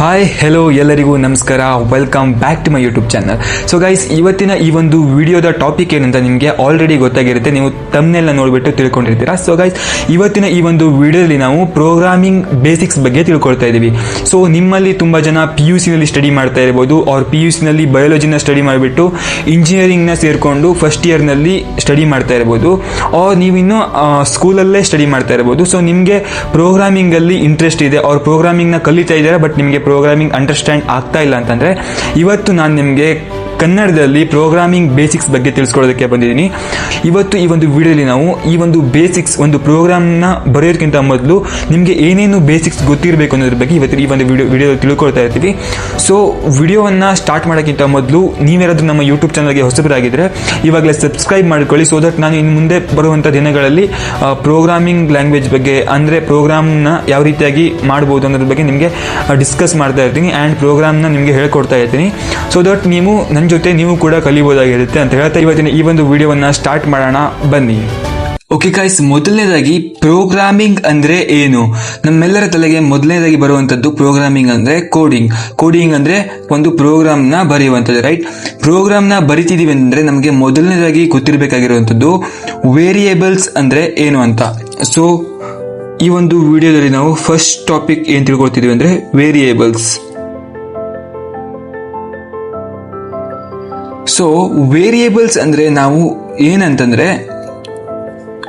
Hi hello ಎಲ್ಲರಿಗೂ ನಮಸ್ಕಾರ, welcome back to my YouTube channel. So guys, ಇವತ್ತಿನ ಈ ಒಂದು ವಿಡಿಯೋದ ಟಾಪಿಕ್ ಏನಂತ ನಿಮಗೆ ಆಲ್ರೆಡಿ ಗೊತ್ತಾಗಿರುತ್ತೆ, ನೀವು ತಮ್ಮನೆಲ್ಲ ನೋಡಿಬಿಟ್ಟು ತಿಳ್ಕೊಂಡಿರ್ತೀರಾ. ಸೊ ಗೈಸ್, ಇವತ್ತಿನ ಈ ಒಂದು ವಿಡಿಯೋದಲ್ಲಿ ನಾವು ಪ್ರೋಗ್ರಾಮಿಂಗ್ ಬೇಸಿಕ್ಸ್ ಬಗ್ಗೆ ತಿಳ್ಕೊಳ್ತಾ ಇದ್ದೀವಿ. ಸೊ ನಿಮ್ಮಲ್ಲಿ ತುಂಬ ಜನ PUCನಲ್ಲಿ ಸ್ಟಡಿ ಮಾಡ್ತಾ ಇರ್ಬೋದು, ಅವ್ರು PUCನಲ್ಲಿ ಬಯಾಲಜಿನ ಸ್ಟಡಿ ಮಾಡಿಬಿಟ್ಟು ಇಂಜಿನಿಯರಿಂಗ್ನ ಸೇರಿಕೊಂಡು ಫಸ್ಟ್ ಇಯರ್ನಲ್ಲಿ ಸ್ಟಡಿ ಮಾಡ್ತಾ ಇರ್ಬೋದು, ಅವ್ರು ನೀವಿನ್ನೂ ಸ್ಕೂಲಲ್ಲೇ ಸ್ಟಡಿ ಮಾಡ್ತಾ ಇರ್ಬೋದು. ಸೊ ನಿಮಗೆ ಪ್ರೋಗ್ರಾಮಿಂಗಲ್ಲಿ ಇಂಟ್ರೆಸ್ಟ್ ಇದೆ, ಅವ್ರು ಪ್ರೋಗ್ರಾಮಿಂಗ್ನ ಕಲಿತಾ ಇದ್ದಾರೆ, ಬಟ್ ನಿಮಗೆ ಪ್ರೋಗ್ರಾಮಿಂಗ್ ಅಂಡರ್ಸ್ಟ್ಯಾಂಡ್ ಆಗ್ತಾ ಇಲ್ಲ ಅಂತಂದರೆ ಇವತ್ತು ನಾನು ನಿಮಗೆ ಕನ್ನಡದಲ್ಲಿ ಪ್ರೋಗ್ರಾಮಿಂಗ್ ಬೇಸಿಕ್ಸ್ ಬಗ್ಗೆ ತಿಳಿಸ್ಕೊಳ್ಳೋದಕ್ಕೆ ಬಂದಿದ್ದೀನಿ. ಇವತ್ತು ಈ ಒಂದು ವಿಡಿಯೋಲಿ ನಾವು ಈ ಒಂದು ಬೇಸಿಕ್ಸ್, ಒಂದು ಪ್ರೋಗ್ರಾಮ್ನ ಬರೆಯೋದಕ್ಕಿಂತ ಮೊದಲು ನಿಮಗೆ ಏನೇನು ಬೇಸಿಕ್ಸ್ ಗೊತ್ತಿರಬೇಕು ಅನ್ನೋದ್ರ ಬಗ್ಗೆ ಇವತ್ತು ಈ ಒಂದು ವಿಡಿಯೋದಲ್ಲಿ ತಿಳ್ಕೊಳ್ತಾ ಇರ್ತೀವಿ. ಸೊ ವಿಡಿಯೋವನ್ನು ಸ್ಟಾರ್ಟ್ ಮಾಡೋಕ್ಕಿಂತ ಮೊದಲು ನೀವೇನಾದರೂ ನಮ್ಮ ಯೂಟ್ಯೂಬ್ ಚಾನಲ್ಗೆ ಹೊಸಬರಾಗಿದ್ದರೆ ಇವಾಗಲೇ ಸಬ್ಸ್ಕ್ರೈಬ್ ಮಾಡ್ಕೊಳ್ಳಿ. ಸೊ ದಟ್ ನಾನು ಇನ್ನು ಮುಂದೆ ಬರುವಂಥ ದಿನಗಳಲ್ಲಿ ಪ್ರೋಗ್ರಾಮಿಂಗ್ ಲ್ಯಾಂಗ್ವೇಜ್ ಬಗ್ಗೆ, ಅಂದರೆ ಪ್ರೋಗ್ರಾಮ್ನ ಯಾವ ರೀತಿಯಾಗಿ ಮಾಡ್ಬೋದು ಅನ್ನೋದ್ರ ಬಗ್ಗೆ ನಿಮಗೆ ಡಿಸ್ಕಸ್ ಮಾಡ್ತಾ ಇರ್ತೀನಿ ಆ್ಯಂಡ್ ಪ್ರೋಗ್ರಾಮ್ನ ನಿಮಗೆ ಹೇಳ್ಕೊಡ್ತಾ ಇರ್ತೀನಿ. ಸೊ ದಟ್ ನೀವು ನನ್ನ ಜೊತೆ ನೀವು ಕೂಡ ಕಲಿಬೋದಾಗಿರುತ್ತೆ ಅಂತ ಹೇಳ್ತಾ ಇವತ್ತಿನ ಈ ಒಂದು ವಿಡಿಯೋವನ್ನು ಸ್ಟಾರ್ಟ್ ಮಾಡೋಣ, ಬನ್ನಿ. ಓಕೆ ಗೈಸ್, ಮೊದಲನೇದಾಗಿ ಪ್ರೋಗ್ರಾಮಿಂಗ್ ಅಂದರೆ ಏನು? ನಮ್ಮೆಲ್ಲರ ತಲೆಗೆ ಮೊದಲನೇದಾಗಿ ಬರುವಂಥದ್ದು ಪ್ರೋಗ್ರಾಮಿಂಗ್ ಅಂದರೆ ಕೋಡಿಂಗ್ ಅಂದರೆ ಒಂದು ಪ್ರೋಗ್ರಾಮ್ನ ಬರೆಯುವಂಥದ್ದು, ರೈಟ್? ಪ್ರೋಗ್ರಾಮ್ನ ಬರಿತಿದ್ದೀವಿ ಅಂದರೆ ನಮಗೆ ಮೊದಲನೇದಾಗಿ ಗೊತ್ತಿರಬೇಕಾಗಿರುವಂಥದ್ದು ವೇರಿಯೇಬಲ್ಸ್ ಅಂದರೆ ಏನು ಅಂತ. ಸೊ ಈ ಒಂದು ವಿಡಿಯೋದಲ್ಲಿ ನಾವು ಫಸ್ಟ್ ಟಾಪಿಕ್ ಏನು ತಿಳ್ಕೊಳ್ತಿದ್ದೀವಿ ಅಂದರೆ ವೇರಿಯೇಬಲ್ಸ್. ಸೊ ವೇರಿಯೇಬಲ್ಸ್ ಅಂದರೆ ನಾವು ಏನಂತಂದರೆ,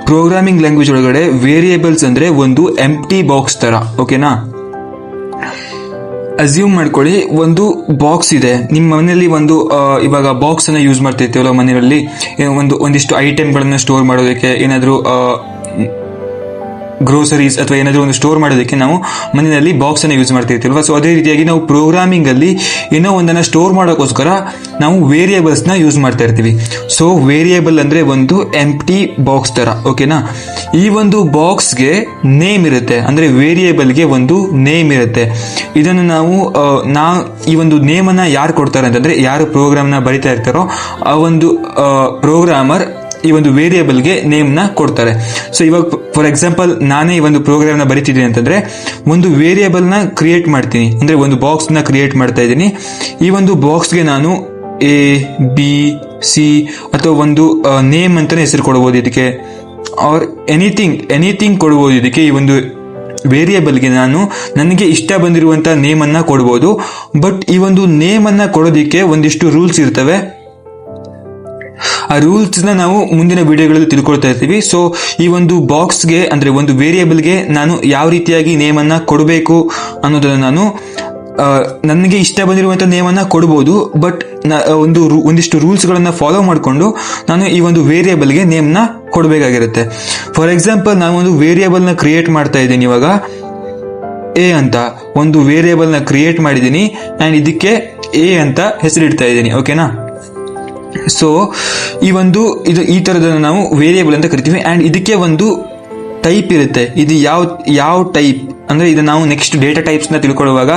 ಪ್ರೋಗ್ರಾಮಿಂಗ್ ಲ್ಯಾಂಗ್ವೇಜ್ ಒಳಗಡೆ ವೇರಿಯೇಬಲ್ಸ್ ಅಂದರೆ ಒಂದು ಎಂಪ್ಟಿ ಬಾಕ್ಸ್ ಥರ, ಓಕೆನಾ? ಅಸ್ಯೂಮ್ ಮಾಡ್ಕೊಳ್ಳಿ, ಒಂದು ಬಾಕ್ಸ್ ಇದೆ ನಿಮ್ಮ ಮನೆಯಲ್ಲಿ. ಒಂದು ಇವಾಗ ಬಾಕ್ಸನ್ನು ಯೂಸ್ ಮಾಡ್ತಿರ್ತೀವಲ್ಲ ಮನೆಯಲ್ಲಿ, ಒಂದಿಷ್ಟು ಐಟಮ್ಗಳನ್ನು ಸ್ಟೋರ್ ಮಾಡೋದಕ್ಕೆ, ಏನಾದರೂ ಗ್ರೋಸರೀಸ್ ಅಥವಾ ಏನಾದರೂ ಒಂದು ಸ್ಟೋರ್ ಮಾಡೋದಕ್ಕೆ ನಾವು ಮನೆಯಲ್ಲಿ ಬಾಕ್ಸನ್ನು ಯೂಸ್ ಮಾಡ್ತಿರ್ತೀವಲ್ವ. ಸೊ ಅದೇ ರೀತಿಯಾಗಿ ನಾವು ಪ್ರೋಗ್ರಾಮಿಂಗಲ್ಲಿ ಏನೋ ಒಂದನ್ನು ಸ್ಟೋರ್ ಮಾಡೋಕ್ಕೋಸ್ಕರ ನಾವು ವೇರಿಯೇಬಲ್ಸ್ನ ಯೂಸ್ ಮಾಡ್ತಾ ಇರ್ತೀವಿ. ಸೊ ವೇರಿಯೇಬಲ್ ಅಂದರೆ ಒಂದು ಎಂಪ್ಟಿ ಬಾಕ್ಸ್ ಥರ, ಓಕೆನಾ? ಈ ಒಂದು ಬಾಕ್ಸ್ಗೆ ನೇಮ್ ಇರುತ್ತೆ, ಅಂದರೆ ವೇರಿಯೇಬಲ್ಗೆ ಒಂದು ನೇಮ್ ಇರುತ್ತೆ. ಇದನ್ನು ನಾವು ಈ ಒಂದು ನೇಮನ್ನು ಯಾರು ಕೊಡ್ತಾರೆ ಅಂತಂದರೆ, ಯಾರು ಪ್ರೋಗ್ರಾಮ್ನ ಬರಿತಾ ಇರ್ತಾರೋ ಆ ಒಂದು ಪ್ರೋಗ್ರಾಮರ್ ಈ ಒಂದು ವೇರಿಯೇಬಲ್ಗೆ ನೇಮ್ನ ಕೊಡ್ತಾರೆ. ಸೊ ಇವಾಗ ಫಾರ್ ಎಕ್ಸಾಂಪಲ್ ನಾನೇ ಈ ಒಂದು ಪ್ರೋಗ್ರಾಮ್ನ ಬರಿತಿದ್ದೀನಿ ಅಂತಂದರೆ ಒಂದು ವೇರಿಯೇಬಲ್ನ ಕ್ರಿಯೇಟ್ ಮಾಡ್ತೀನಿ, ಅಂದರೆ ಒಂದು ಬಾಕ್ಸ್ನ ಕ್ರಿಯೇಟ್ ಮಾಡ್ತಾ ಇದ್ದೀನಿ. ಈ ಒಂದು ಬಾಕ್ಸ್ಗೆ ನಾನು ABC ಅಥವಾ ಒಂದು ನೇಮ್ ಅಂತಲೇ ಹೆಸರು ಕೊಡ್ಬೋದು ಇದಕ್ಕೆ, ಆರ್ ಎನಿಥಿಂಗ್ ಕೊಡ್ಬೋದು ಇದಕ್ಕೆ. ಈ ಒಂದು ವೇರಿಯೇಬಲ್ಗೆ ನಾನು ನನಗೆ ಇಷ್ಟ ಬಂದಿರುವಂಥ ನೇಮನ್ನು ಕೊಡ್ಬೋದು. ಬಟ್ ಈ ಒಂದು ನೇಮನ್ನು ಕೊಡೋದಕ್ಕೆ ಒಂದಿಷ್ಟು ರೂಲ್ಸ್ ಇರ್ತವೆ. ಆ ರೂಲ್ಸ್ನ ನಾವು ಮುಂದಿನ ವಿಡಿಯೋಗಳಲ್ಲಿ ತಿಳ್ಕೊಳ್ತಾ ಇರ್ತೀವಿ. ಸೊ ಈ ಒಂದು ಬಾಕ್ಸ್ಗೆ, ಅಂದರೆ ಒಂದು ವೇರಿಯೇಬಲ್ಗೆ ನಾನು ಯಾವ ರೀತಿಯಾಗಿ ನೇಮನ್ನು ಕೊಡಬೇಕು ಅನ್ನೋದನ್ನು ನಾನು ನನಗೆ ಇಷ್ಟ ಬಂದಿರುವಂಥ ನೇಮನ್ನು ಕೊಡ್ಬೋದು. ಬಟ್ ಒಂದಿಷ್ಟು ರೂಲ್ಸ್ಗಳನ್ನು ಫಾಲೋ ಮಾಡಿಕೊಂಡು ನಾನು ಈ ಒಂದು ವೇರಿಯೇಬಲ್ಗೆ ನೇಮ್ನ ಕೊಡಬೇಕಾಗಿರುತ್ತೆ. ಫಾರ್ ಎಕ್ಸಾಂಪಲ್, ನಾನು ಒಂದು ವೇರಿಯೇಬಲ್ನ ಕ್ರಿಯೇಟ್ ಮಾಡ್ತಾ ಇದ್ದೀನಿ. ಇವಾಗ A ಅಂತ ಒಂದು ವೇರಿಯೇಬಲ್ನ ಕ್ರಿಯೇಟ್ ಮಾಡಿದ್ದೀನಿ ಆ್ಯಂಡ್ ಇದಕ್ಕೆ A ಅಂತ ಹೆಸರಿಡ್ತಾ ಇದ್ದೀನಿ, ಓಕೆನಾ? ಸೊ ಈ ಥರದನ್ನು ನಾವು ವೇರಿಯೇಬಲ್ ಅಂತ ಕರಿತೀವಿ. ಆ್ಯಂಡ್ ಇದಕ್ಕೆ ಒಂದು ಟೈಪ್ ಇರುತ್ತೆ. ಇದು ಯಾವ ಟೈಪ್ ಅಂದರೆ, ಇದು ನಾವು ನೆಕ್ಸ್ಟ್ ಡೇಟಾ ಟೈಪ್ಸ್ನ ತಿಳ್ಕೊಳ್ಳುವಾಗ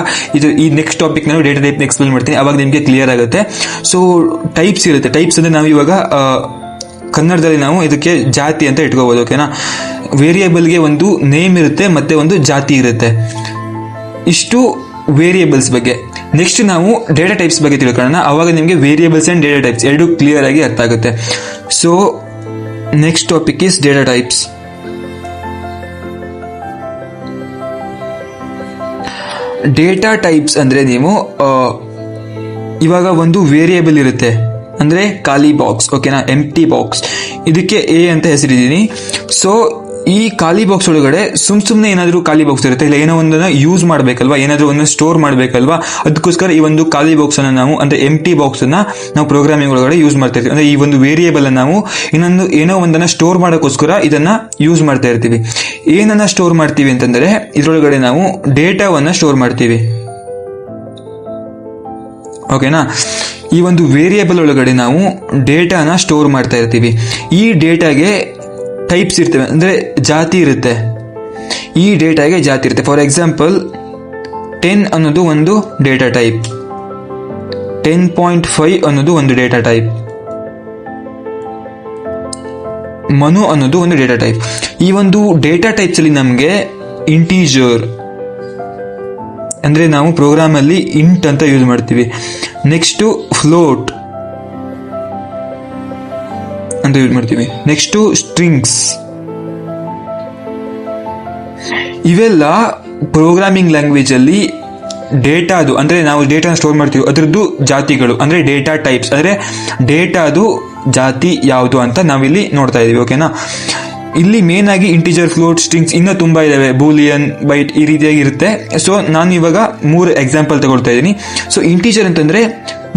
ಈ ನೆಕ್ಸ್ಟ್ ಟಾಪಿಕ್ ನಾನು ಡೇಟಾ ಟೈಪ್ನ ಎಕ್ಸ್ಪ್ಲೇನ್ ಮಾಡ್ತೀನಿ, ಆವಾಗ ನಿಮಗೆ ಕ್ಲಿಯರ್ ಆಗುತ್ತೆ. ಸೊ ಟೈಪ್ಸ್ ಇರುತ್ತೆ. ಟೈಪ್ಸ್ ಅಂದರೆ ನಾವು ಇವಾಗ ಕನ್ನಡದಲ್ಲಿ ನಾವು ಇದಕ್ಕೆ ಜಾತಿ ಅಂತ ಇಟ್ಕೋಬೋದು, ಓಕೆನಾ? ವೇರಿಯೇಬಲ್ಗೆ ಒಂದು ನೇಮ್ ಇರುತ್ತೆ ಮತ್ತು ಒಂದು ಜಾತಿ ಇರುತ್ತೆ. ಇಷ್ಟು ವೇರಿಯೇಬಲ್ಸ್ ಬಗ್ಗೆ. ನೆಕ್ಸ್ಟ್ ನಾವು ಡೇಟಾ ಟೈಪ್ಸ್ ಬಗ್ಗೆ ತಿಳ್ಕೊಳ್ಳೋಣ, ಆವಾಗ ನಿಮಗೆ ವೇರಿಯೇಬಲ್ಸ್ ಆ್ಯಂಡ್ ಡೇಟಾ ಟೈಪ್ಸ್ ಎರಡು ಕ್ಲಿಯರ್ ಆಗಿ ಅರ್ಥ ಆಗುತ್ತೆ. So next topic is data types. Data types ಅಂದರೆ ನೀವು ಇವಾಗ ಒಂದು ವೇರಿಯೇಬಲ್ ಇರುತ್ತೆ, ಅಂದರೆ ಖಾಲಿ ಬಾಕ್ಸ್, ಓಕೆನಾ? Empty box. ಇದಕ್ಕೆ A ಅಂತ ಹೆಸರಿದ್ದೀನಿ. ಸೊ ಈ ಖಾಲಿ ಬಾಕ್ಸ್ ಒಳಗಡೆ ಸುಮ್ಮನೆ ಏನಾದರೂ ಖಾಲಿ ಬಾಕ್ಸ್ ಇರುತ್ತೆ, ಇಲ್ಲ ಏನೋ ಒಂದನ್ನು ಯೂಸ್ ಮಾಡಬೇಕಲ್ವಾ, ಏನಾದರೂ ಒಂದನ್ನು ಸ್ಟೋರ್ ಮಾಡಬೇಕಲ್ವಾ, ಅದಕ್ಕೋಸ್ಕರ ಈ ಒಂದು ಖಾಲಿ ಬಾಕ್ಸನ್ನು ನಾವು, ಅಂದರೆ ಎಂಪ್ಟಿ ಬಾಕ್ಸನ್ನು ನಾವು ಪ್ರೋಗ್ರಾಮಿಂಗ್ ಒಳಗಡೆ ಯೂಸ್ ಮಾಡ್ತಾ ಇರ್ತೀವಿ. ಅಂದರೆ ಈ ಒಂದು ವೇರಿಯೇಬಲನ್ನು ನಾವು ಏನೋ ಒಂದನ್ನು ಸ್ಟೋರ್ ಮಾಡೋಕ್ಕೋಸ್ಕರ ಇದನ್ನು ಯೂಸ್ ಮಾಡ್ತಾ ಇರ್ತೀವಿ. ಏನನ್ನು ಸ್ಟೋರ್ ಮಾಡ್ತೀವಿ ಅಂತಂದರೆ, ಇದರೊಳಗಡೆ ನಾವು ಡೇಟಾವನ್ನು ಸ್ಟೋರ್ ಮಾಡ್ತೀವಿ, ಓಕೆನಾ? ಈ ಒಂದು ವೇರಿಯೇಬಲ್ ಒಳಗಡೆ ನಾವು ಡೇಟಾನ ಸ್ಟೋರ್ ಮಾಡ್ತಾ ಇರ್ತೀವಿ. ಈ ಡೇಟಾಗೆ ಟೈಪ್ಸ್ ಇರ್ತವೆ, ಅಂದರೆ ಜಾತಿ ಇರುತ್ತೆ. ಈ ಡೇಟಾಗೆ ಜಾತಿ ಇರುತ್ತೆ. ಫಾರ್ ಎಕ್ಸಾಂಪಲ್ 10 ಅನ್ನೋದು ಒಂದು ಡೇಟಾ ಟೈಪ್, 10.5 ಅನ್ನೋದು ಒಂದು ಡೇಟಾ ಟೈಪ್, ಮನು ಅನ್ನೋದು ಒಂದು ಡೇಟಾ ಟೈಪ್. ಈ ಒಂದು ಡೇಟಾ ಟೈಪ್ಸಲ್ಲಿ ನಮಗೆ ಇಂಟೀಜರ್, ಅಂದರೆ ನಾವು ಪ್ರೋಗ್ರಾಮಲ್ಲಿ ಇಂಟ್ ಅಂತ ಯೂಸ್ ಮಾಡ್ತೀವಿ. ನೆಕ್ಸ್ಟು ಫ್ಲೋಟ್ ಅಂತ ಯೂಸ್ ಮಾಡ್ತೀವಿ. Next strings. ಇವೆಲ್ಲ ಪ್ರೋಗ್ರಾಮಿಂಗ್ ಲ್ಯಾಂಗ್ವೇಜಲ್ಲಿ ಡೇಟಾದು, ಅಂದರೆ ನಾವು ಡೇಟಾನ ಸ್ಟೋರ್ ಮಾಡ್ತೀವಿ ಅದರದ್ದು ಜಾತಿಗಳು, ಅಂದರೆ ಡೇಟಾ ಟೈಪ್ಸ್, ಅಂದರೆ ಡೇಟಾದು ಜಾತಿ ಯಾವುದು ಅಂತ ನಾವಿಲ್ಲಿ ನೋಡ್ತಾ ಇದ್ದೀವಿ. ಓಕೆನಾ. ಇಲ್ಲಿ ಮೇನ್ ಆಗಿ ಇಂಟಿಜರ್, ಫ್ಲೋಟ್, ಸ್ಟ್ರಿಂಗ್ಸ್ ಇನ್ನೂ ತುಂಬ ಇದಾವೆ, ಬೂಲಿಯನ್, ಬೈಟ್ ಈ ರೀತಿಯಾಗಿ ಇರುತ್ತೆ. ಸೊ ನಾನು ಇವಾಗ 3 ಎಕ್ಸಾಂಪಲ್ ತಗೊಳ್ತಾ ಇದ್ದೀನಿ. ಸೊ ಇಂಟಿಜರ್ ಅಂತಂದರೆ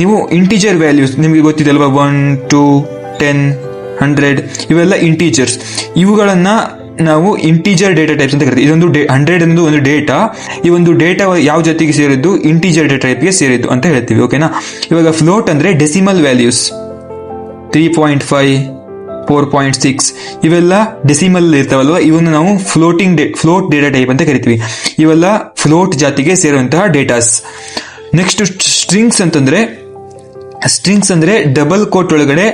ನೀವು ಇಂಟಿಜರ್ ವ್ಯಾಲ್ಯೂಸ್ ನಿಮಗೆ ಗೊತ್ತಿದೆಲ್ವಾ, 1, 2, 10, 100 ಇವೆಲ್ಲ ಇಂಟಿಜರ್ಸ್. ಇವುಗಳನ್ನು ನಾವು ಇಂಟಿಜರ್ ಡೇಟಾ ಟೈಪ್ಸ್ ಅಂತ ಕರಿತೀವಿ. ಇದೊಂದು 100 ಅನ್ನೋದು ಒಂದು ಡೇಟಾ. ಈ ಒಂದು ಡೇಟಾ ಯಾವ ಜಾತಿಗೆ ಸೇರಿದ್ದು, ಇಂಟಿಜರ್ ಡೇಟಾ ಟೈಪ್ಗೆ ಸೇರಿದ್ದು ಅಂತ ಹೇಳ್ತೀವಿ. ಓಕೆನಾ. ಇವಾಗ ಫ್ಲೋಟ್ ಅಂದರೆ ಡೆಸಿಮಲ್ ವ್ಯಾಲ್ಯೂಸ್ 3.5, 4.6 ಇವೆಲ್ಲ ಡೆಸಿಮಲ್ ಇರ್ತಾವಲ್ವ, ಇವನ್ನ ನಾವು ಫ್ಲೋಟ್ ಡೇಟಾ ಟೈಪ್ ಅಂತ ಕರಿತೀವಿ. ಇವೆಲ್ಲ ಫ್ಲೋಟ್ ಜಾತಿಗೆ ಸೇರುವಂತಹ ಡೇಟಾಸ್. ನೆಕ್ಸ್ಟ್ ಸ್ಟ್ರಿಂಗ್ಸ್ ಅಂದರೆ ಡಬಲ್ ಕೋಟ್ ಒಳಗಡೆ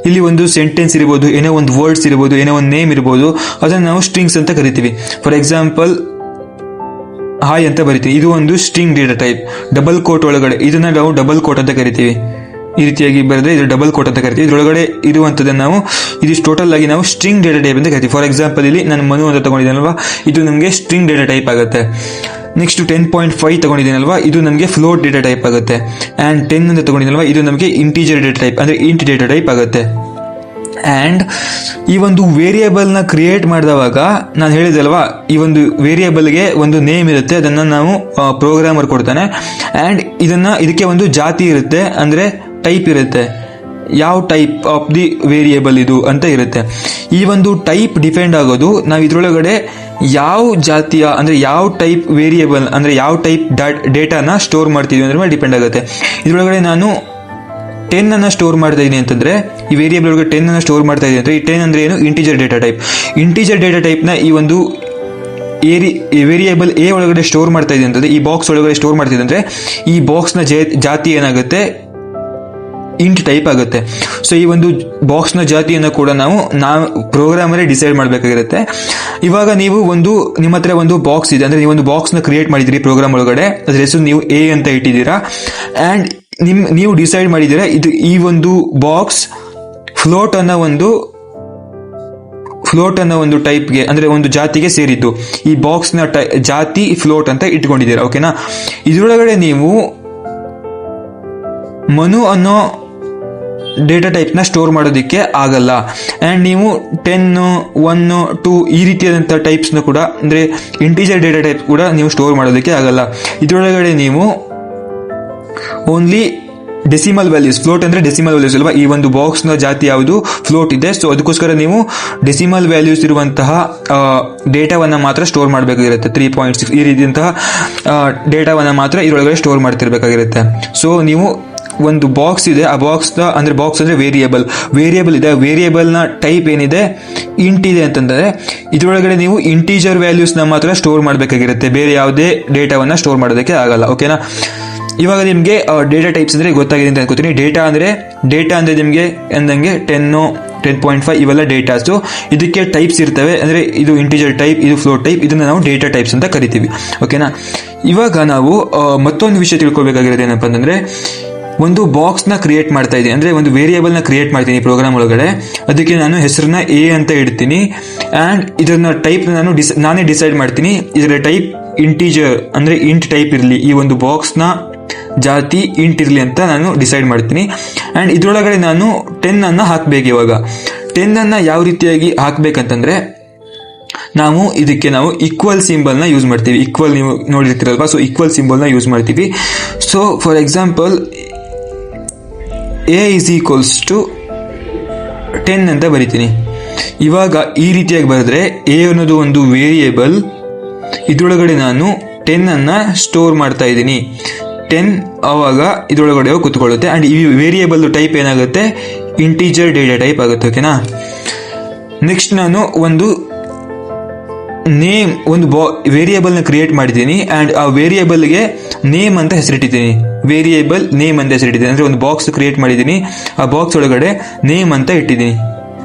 ಇಲ್ಲಿ ಒಂದು ಸೆಂಟೆನ್ಸ್ ಇರ್ಬೋದು, ಏನೋ ಒಂದು ವರ್ಡ್ಸ್ ಇರ್ಬೋದು, ಏನೋ ಒಂದು ನೇಮ್ ಇರ್ಬೋದು, ಅದನ್ನು ನಾವು ಸ್ಟ್ರಿಂಗ್ಸ್ ಅಂತ ಕರಿತೀವಿ. ಫಾರ್ ಎಕ್ಸಾಂಪಲ್ ಹಾಯ್ ಅಂತ ಬರಿತೀವಿ, ಇದು ಒಂದು string data type. Double quote ಒಳಗಡೆ ಇದನ್ನ ನಾವು ಡಬಲ್ ಕೋಟ್ ಅಂತ ಕರಿತೀವಿ. ಈ ರೀತಿಯಾಗಿ ಬರೆದ್ರೆ ಇದು ಡಬಲ್ ಕೋಟ್ ಅಂತ ಕರಿತೀವಿ. ಇದರೊಳಗಡೆ ಇರುವಂಥದ್ದನ್ನು ನಾವು ಇದು ಟೋಟಲ್ ಆಗಿ ನಾವು ಸ್ಟ್ರಿಂಗ್ ಡೇಟಾ ಟೈಪ್ ಅಂತ ಕರಿತೀವಿ. ಫಾರ್ ಎಕ್ಸಾಂಪಲ್ ಇಲ್ಲಿ ನಾನು ಮನು ಅಂತ ತಗೊಂಡಿದ್ದೇನಲ್ವಾ, ಇದು ನಮಗೆ ಸ್ಟ್ರಿಂಗ್ ಡೇಟಾ ಟೈಪ್ ಆಗುತ್ತೆ. ನೆಕ್ಸ್ಟ್ 10.5 ತಗೊಂಡಿದ್ದೀನಲ್ವಾ, ಇದು ನಮಗೆ ಫ್ಲೋಟ್ ಡೇಟಾ ಟೈಪ್ ಆಗುತ್ತೆ. ಆ್ಯಂಡ್ 10 ಅಂತ ತಗೊಂಡಿದ್ದೀನಲ್ವಾ, ಇದು ನಮಗೆ ಇಂಟಿಜರ್ ಡೇಟಾ ಟೈಪ್ ಅಂದರೆ ಇಂಟ್ ಡೇಟಾ ಟೈಪ್ ಆಗುತ್ತೆ. ಆ್ಯಂಡ್ ಈ ಒಂದು ವೇರಿಯೇಬಲ್ನ ಕ್ರಿಯೇಟ್ ಮಾಡಿದವಾಗ ನಾನು ಹೇಳಿದಲ್ವಾ, ಈ ಒಂದು ವೇರಿಯೇಬಲ್ಗೆ ಒಂದು ನೇಮ್ ಇರುತ್ತೆ, ಅದನ್ನು ನಾವು ಪ್ರೋಗ್ರಾಮರ್ ಕೊಡ್ತಾನೆ. ಆ್ಯಂಡ್ ಇದಕ್ಕೆ ಒಂದು ಜಾತಿ ಇರುತ್ತೆ, ಅಂದರೆ ಟೈಪ್ ಇರುತ್ತೆ, ಯಾವ ಟೈಪ್ ಆಫ್ ದಿ ವೇರಿಯೇಬಲ್ ಇದು ಅಂತ ಇರುತ್ತೆ. ಈ ಒಂದು ಟೈಪ್ ಡಿಪೆಂಡ್ ಆಗೋದು ನಾವು ಇದರೊಳಗಡೆ ಯಾವ ಜಾತಿಯ, ಅಂದರೆ ಯಾವ ಟೈಪ್ ವೇರಿಯೇಬಲ್, ಅಂದರೆ ಯಾವ ಟೈಪ್ ಡೇಟಾನ ಸ್ಟೋರ್ ಮಾಡ್ತೀವಿ ಅದ್ರ ಮೇಲೆ ಡಿಪೆಂಡ್ ಆಗುತ್ತೆ. ಇದರೊಳಗಡೆ ನಾನು 10 ಅನ್ನು ಸ್ಟೋರ್ ಮಾಡ್ತಾ ಇದ್ದೀನಿ ಅಂತಂದರೆ, ಈ ವೇರಿಯೇಬಲ್ ಒಳಗೆ 10 ಅನ್ನು ಸ್ಟೋರ್ ಮಾಡ್ತಾ ಇದ್ದೀನಿ ಅಂದರೆ, ಈ 10 ಅಂದರೆ ಏನು, integer data type. Integer data ಟೈಪ್ನ ಈ ಒಂದು ವೇರಿಯೇಬಲ್ ಎ ಒಳಗಡೆ ಸ್ಟೋರ್ ಮಾಡ್ತಾ ಇದ್ದೀನಿ ಅಂತಂದರೆ, ಈ ಬಾಕ್ಸ್ ಒಳಗಡೆ ಸ್ಟೋರ್ ಮಾಡ್ತಿದ್ದೆ ಅಂದರೆ, ಈ ಬಾಕ್ಸ್ನ ಜಾತಿ ಏನಾಗುತ್ತೆ, ಇಂಟ್ ಟೈಪ್ ಆಗುತ್ತೆ. ಸೊ ಈ ಒಂದು ಬಾಕ್ಸ್ನ ಜಾತಿಯನ್ನು ಕೂಡ ನಾವು ಪ್ರೋಗ್ರಾಮರೇ ಡಿಸೈಡ್ ಮಾಡಬೇಕಾಗಿರುತ್ತೆ. ಇವಾಗ ನೀವು ನಿಮ್ಮ ಹತ್ರ ಒಂದು ಬಾಕ್ಸ್ ಇದೆ, ಅಂದರೆ ನೀವು ಒಂದು ಬಾಕ್ಸ್ನ ಕ್ರಿಯೇಟ್ ಮಾಡಿದ್ದೀರಿ ಪ್ರೋಗ್ರಾಮ್ ಒಳಗಡೆ, ಅದ್ರ ಹೆಸರು ನೀವು ಎ ಅಂತ ಇಟ್ಟಿದ್ದೀರಾ. ಆ್ಯಂಡ್ ನೀವು ಡಿಸೈಡ್ ಮಾಡಿದ್ದೀರಾ ಈ ಒಂದು ಬಾಕ್ಸ್ ಫ್ಲೋಟ್ ಅನ್ನೋ ಒಂದು ಟೈಪ್ಗೆ, ಅಂದರೆ ಒಂದು ಜಾತಿಗೆ ಸೇರಿದ್ದು. ಈ ಬಾಕ್ಸ್ನ ಜಾತಿ ಫ್ಲೋಟ್ ಅಂತ ಇಟ್ಕೊಂಡಿದ್ದೀರಾ. ಓಕೆನಾ. ಇದರೊಳಗಡೆ ನೀವು ಮನು ಅನ್ನೋ ಡೇಟಾ ಟೈಪ್ನ ಸ್ಟೋರ್ ಮಾಡೋದಕ್ಕೆ ಆಗಲ್ಲ. ಆ್ಯಂಡ್ ನೀವು 10, 1, 2 ಈ ರೀತಿಯಾದಂಥ ಟೈಪ್ಸ್ನ ಕೂಡ, ಅಂದರೆ ಇಂಟಿಜರ್ ಡೇಟಾ ಟೈಪ್ ಕೂಡ ನೀವು ಸ್ಟೋರ್ ಮಾಡೋದಕ್ಕೆ ಆಗಲ್ಲ. ಇದರೊಳಗಡೆ ನೀವು ಓನ್ಲಿ ಡೆಸಿಮಲ್ ವ್ಯಾಲ್ಯೂಸ್, ಫ್ಲೋಟ್ ಅಂದರೆ ಡೆಸಿಮಲ್ ವ್ಯಾಲ್ಯೂಸ್ ಅಲ್ವಾ, ಈ ಒಂದು ಬಾಕ್ಸ್ನ ಜಾತಿ ಯಾವುದು ಫ್ಲೋಟ್ ಇದೆ. ಸೊ ಅದಕ್ಕೋಸ್ಕರ ನೀವು ಡೆಸಿಮಲ್ ವ್ಯಾಲ್ಯೂಸ್ ಇರುವಂತಹ ಡೇಟಾವನ್ನು ಮಾತ್ರ ಸ್ಟೋರ್ ಮಾಡಬೇಕಾಗಿರುತ್ತೆ. 3.6 ಈ ರೀತಿಯಂತಹ ಡೇಟಾವನ್ನು ಮಾತ್ರ ಇದರೊಳಗಡೆ ಸ್ಟೋರ್ ಮಾಡ್ತಿರ್ಬೇಕಾಗಿರುತ್ತೆ. ಸೊ ನೀವು ಒಂದು ಬಾಕ್ಸ್ ಇದೆ, ಆ ಬಾಕ್ಸ್ ಅಂದರೆ ವೇರಿಯೇಬಲ್ ಇದೆ, ವೇರಿಯೇಬಲ್ನ ಟೈಪ್ ಏನಿದೆ ಇಂಟ್ ಇದೆ ಅಂತಂದರೆ, ಇದರೊಳಗಡೆ ನೀವು ಇಂಟಿಜರ್ ವ್ಯಾಲ್ಯೂಸ್ನ ಮಾತ್ರ ಸ್ಟೋರ್ ಮಾಡಬೇಕಾಗಿರುತ್ತೆ, ಬೇರೆ ಯಾವುದೇ ಡೇಟಾವನ್ನು ಸ್ಟೋರ್ ಮಾಡೋದಕ್ಕೆ ಆಗಲ್ಲ. ಓಕೆನಾ. ಇವಾಗ ನಿಮಗೆ ಡೇಟಾ ಟೈಪ್ಸ್ ಅಂದರೆ ಗೊತ್ತಾಗಿದೆ ಅಂತ ಅನ್ಕೋತೀನಿ. ಡೇಟಾ ಅಂದರೆ ನಿಮಗೆ ಅಂದಂಗೆ 10, 10.5 ಇವೆಲ್ಲ ಡೇಟಾಸು. ಇದಕ್ಕೆ ಟೈಪ್ಸ್ ಇರ್ತವೆ, ಅಂದರೆ ಇದು ಇಂಟಿಜರ್ ಟೈಪ್, ಇದು ಫ್ಲೋಟ್ ಟೈಪ್, ಇದನ್ನು ನಾವು ಡೇಟಾ ಟೈಪ್ಸ್ ಅಂತ ಕರಿತೀವಿ. ಓಕೆನಾ. ಇವಾಗ ನಾವು ಮತ್ತೊಂದು ವಿಷಯ ತಿಳ್ಕೊಬೇಕಾಗಿರೋದು ಏನಪ್ಪ ಅಂತಂದರೆ, ಒಂದು ಬಾಕ್ಸ್ನ ಕ್ರಿಯೇಟ್ ಮಾಡ್ತಾ ಇದ್ದೀನಿ, ಅಂದರೆ ಒಂದು ವೇರಿಯೇಬಲ್ನ ಕ್ರಿಯೇಟ್ ಮಾಡ್ತೀನಿ ಪ್ರೋಗ್ರಾಮ್ ಒಳಗಡೆ. ಅದಕ್ಕೆ ನಾನು ಹೆಸರನ್ನ ಎ ಅಂತ ಇಡ್ತೀನಿ. ಆ್ಯಂಡ್ ಇದನ್ನ ಟೈಪ್ ನಾನೇ ಡಿಸೈಡ್ ಮಾಡ್ತೀನಿ. ಇದರ ಟೈಪ್ ಇಂಟಿಜರ್ ಅಂದರೆ ಇಂಟ್ ಟೈಪ್ ಇರಲಿ, ಈ ಒಂದು ಬಾಕ್ಸ್ನ ಜಾತಿ ಇಂಟ್ ಇರಲಿ ಅಂತ ನಾನು ಡಿಸೈಡ್ ಮಾಡ್ತೀನಿ. ಆ್ಯಂಡ್ ಇದರೊಳಗಡೆ ನಾನು 10 ಅನ್ನು ಹಾಕಬೇಕು. ಇವಾಗ 10 ಅನ್ನು ಯಾವ ರೀತಿಯಾಗಿ ಹಾಕಬೇಕಂತಂದರೆ, ಇದಕ್ಕೆ ನಾವು ಈಕ್ವಲ್ ಸಿಂಬಲ್ನ ಯೂಸ್ ಮಾಡ್ತೀವಿ. ಈಕ್ವಲ್ ನೀವು ನೋಡಿರ್ತೀರಲ್ವಾ, ಸೊ ಈಕ್ವಲ್ ಸಿಂಬಲ್ನ ಯೂಸ್ ಮಾಡ್ತೀವಿ. So for example a is equals to 10 ಅಂತ ಬರಿತೀನಿ. ಇವಾಗ ಈ ರೀತಿಯಾಗಿ ಬರೆದ್ರೆ ಎ ಅನ್ನೋದು ಒಂದು ವೇರಿಯೇಬಲ್, ಇದರೊಳಗಡೆ ನಾನು 10 ಅನ್ನು ಸ್ಟೋರ್ ಮಾಡ್ತಾ ಇದ್ದೀನಿ. 10 ಆವಾಗ ಇದರೊಳಗಡೆ ಹೋಗಿ ಕೂತ್ಕೊಳ್ಳುತ್ತೆ. ಆ್ಯಂಡ್ ಈ ವೇರಿಯೇಬಲ್ ಟೈಪ್ ಏನಾಗುತ್ತೆ, ಇಂಟಿಜರ್ ಡೇಟಾ ಟೈಪ್ ಆಗುತ್ತೆ. ಓಕೆನಾ. ನೆಕ್ಸ್ಟ್ ನಾನು ಒಂದು ವೇರಿಯೇಬಲ್ನ ಕ್ರಿಯೇಟ್ ಮಾಡಿದ್ದೀನಿ. ಆ್ಯಂಡ್ ಆ ವೇರಿಯೇಬಲ್ಗೆ ನೇಮ್ ಅಂತ ಹೆಸರಿಟ್ಟಿದ್ದೀನಿ. ವೇರಿಯೇಬಲ್ ನೇಮ್ ಅಂತ ಹೆಸರಿಟ್ಟಿದ್ದೀನಿ, ಅಂದರೆ ಒಂದು ಬಾಕ್ಸ್ ಕ್ರಿಯೇಟ್ ಮಾಡಿದ್ದೀನಿ, ಆ ಬಾಕ್ಸ್ ಒಳಗಡೆ ನೇಮ್ ಅಂತ ಇಟ್ಟಿದ್ದೀನಿ.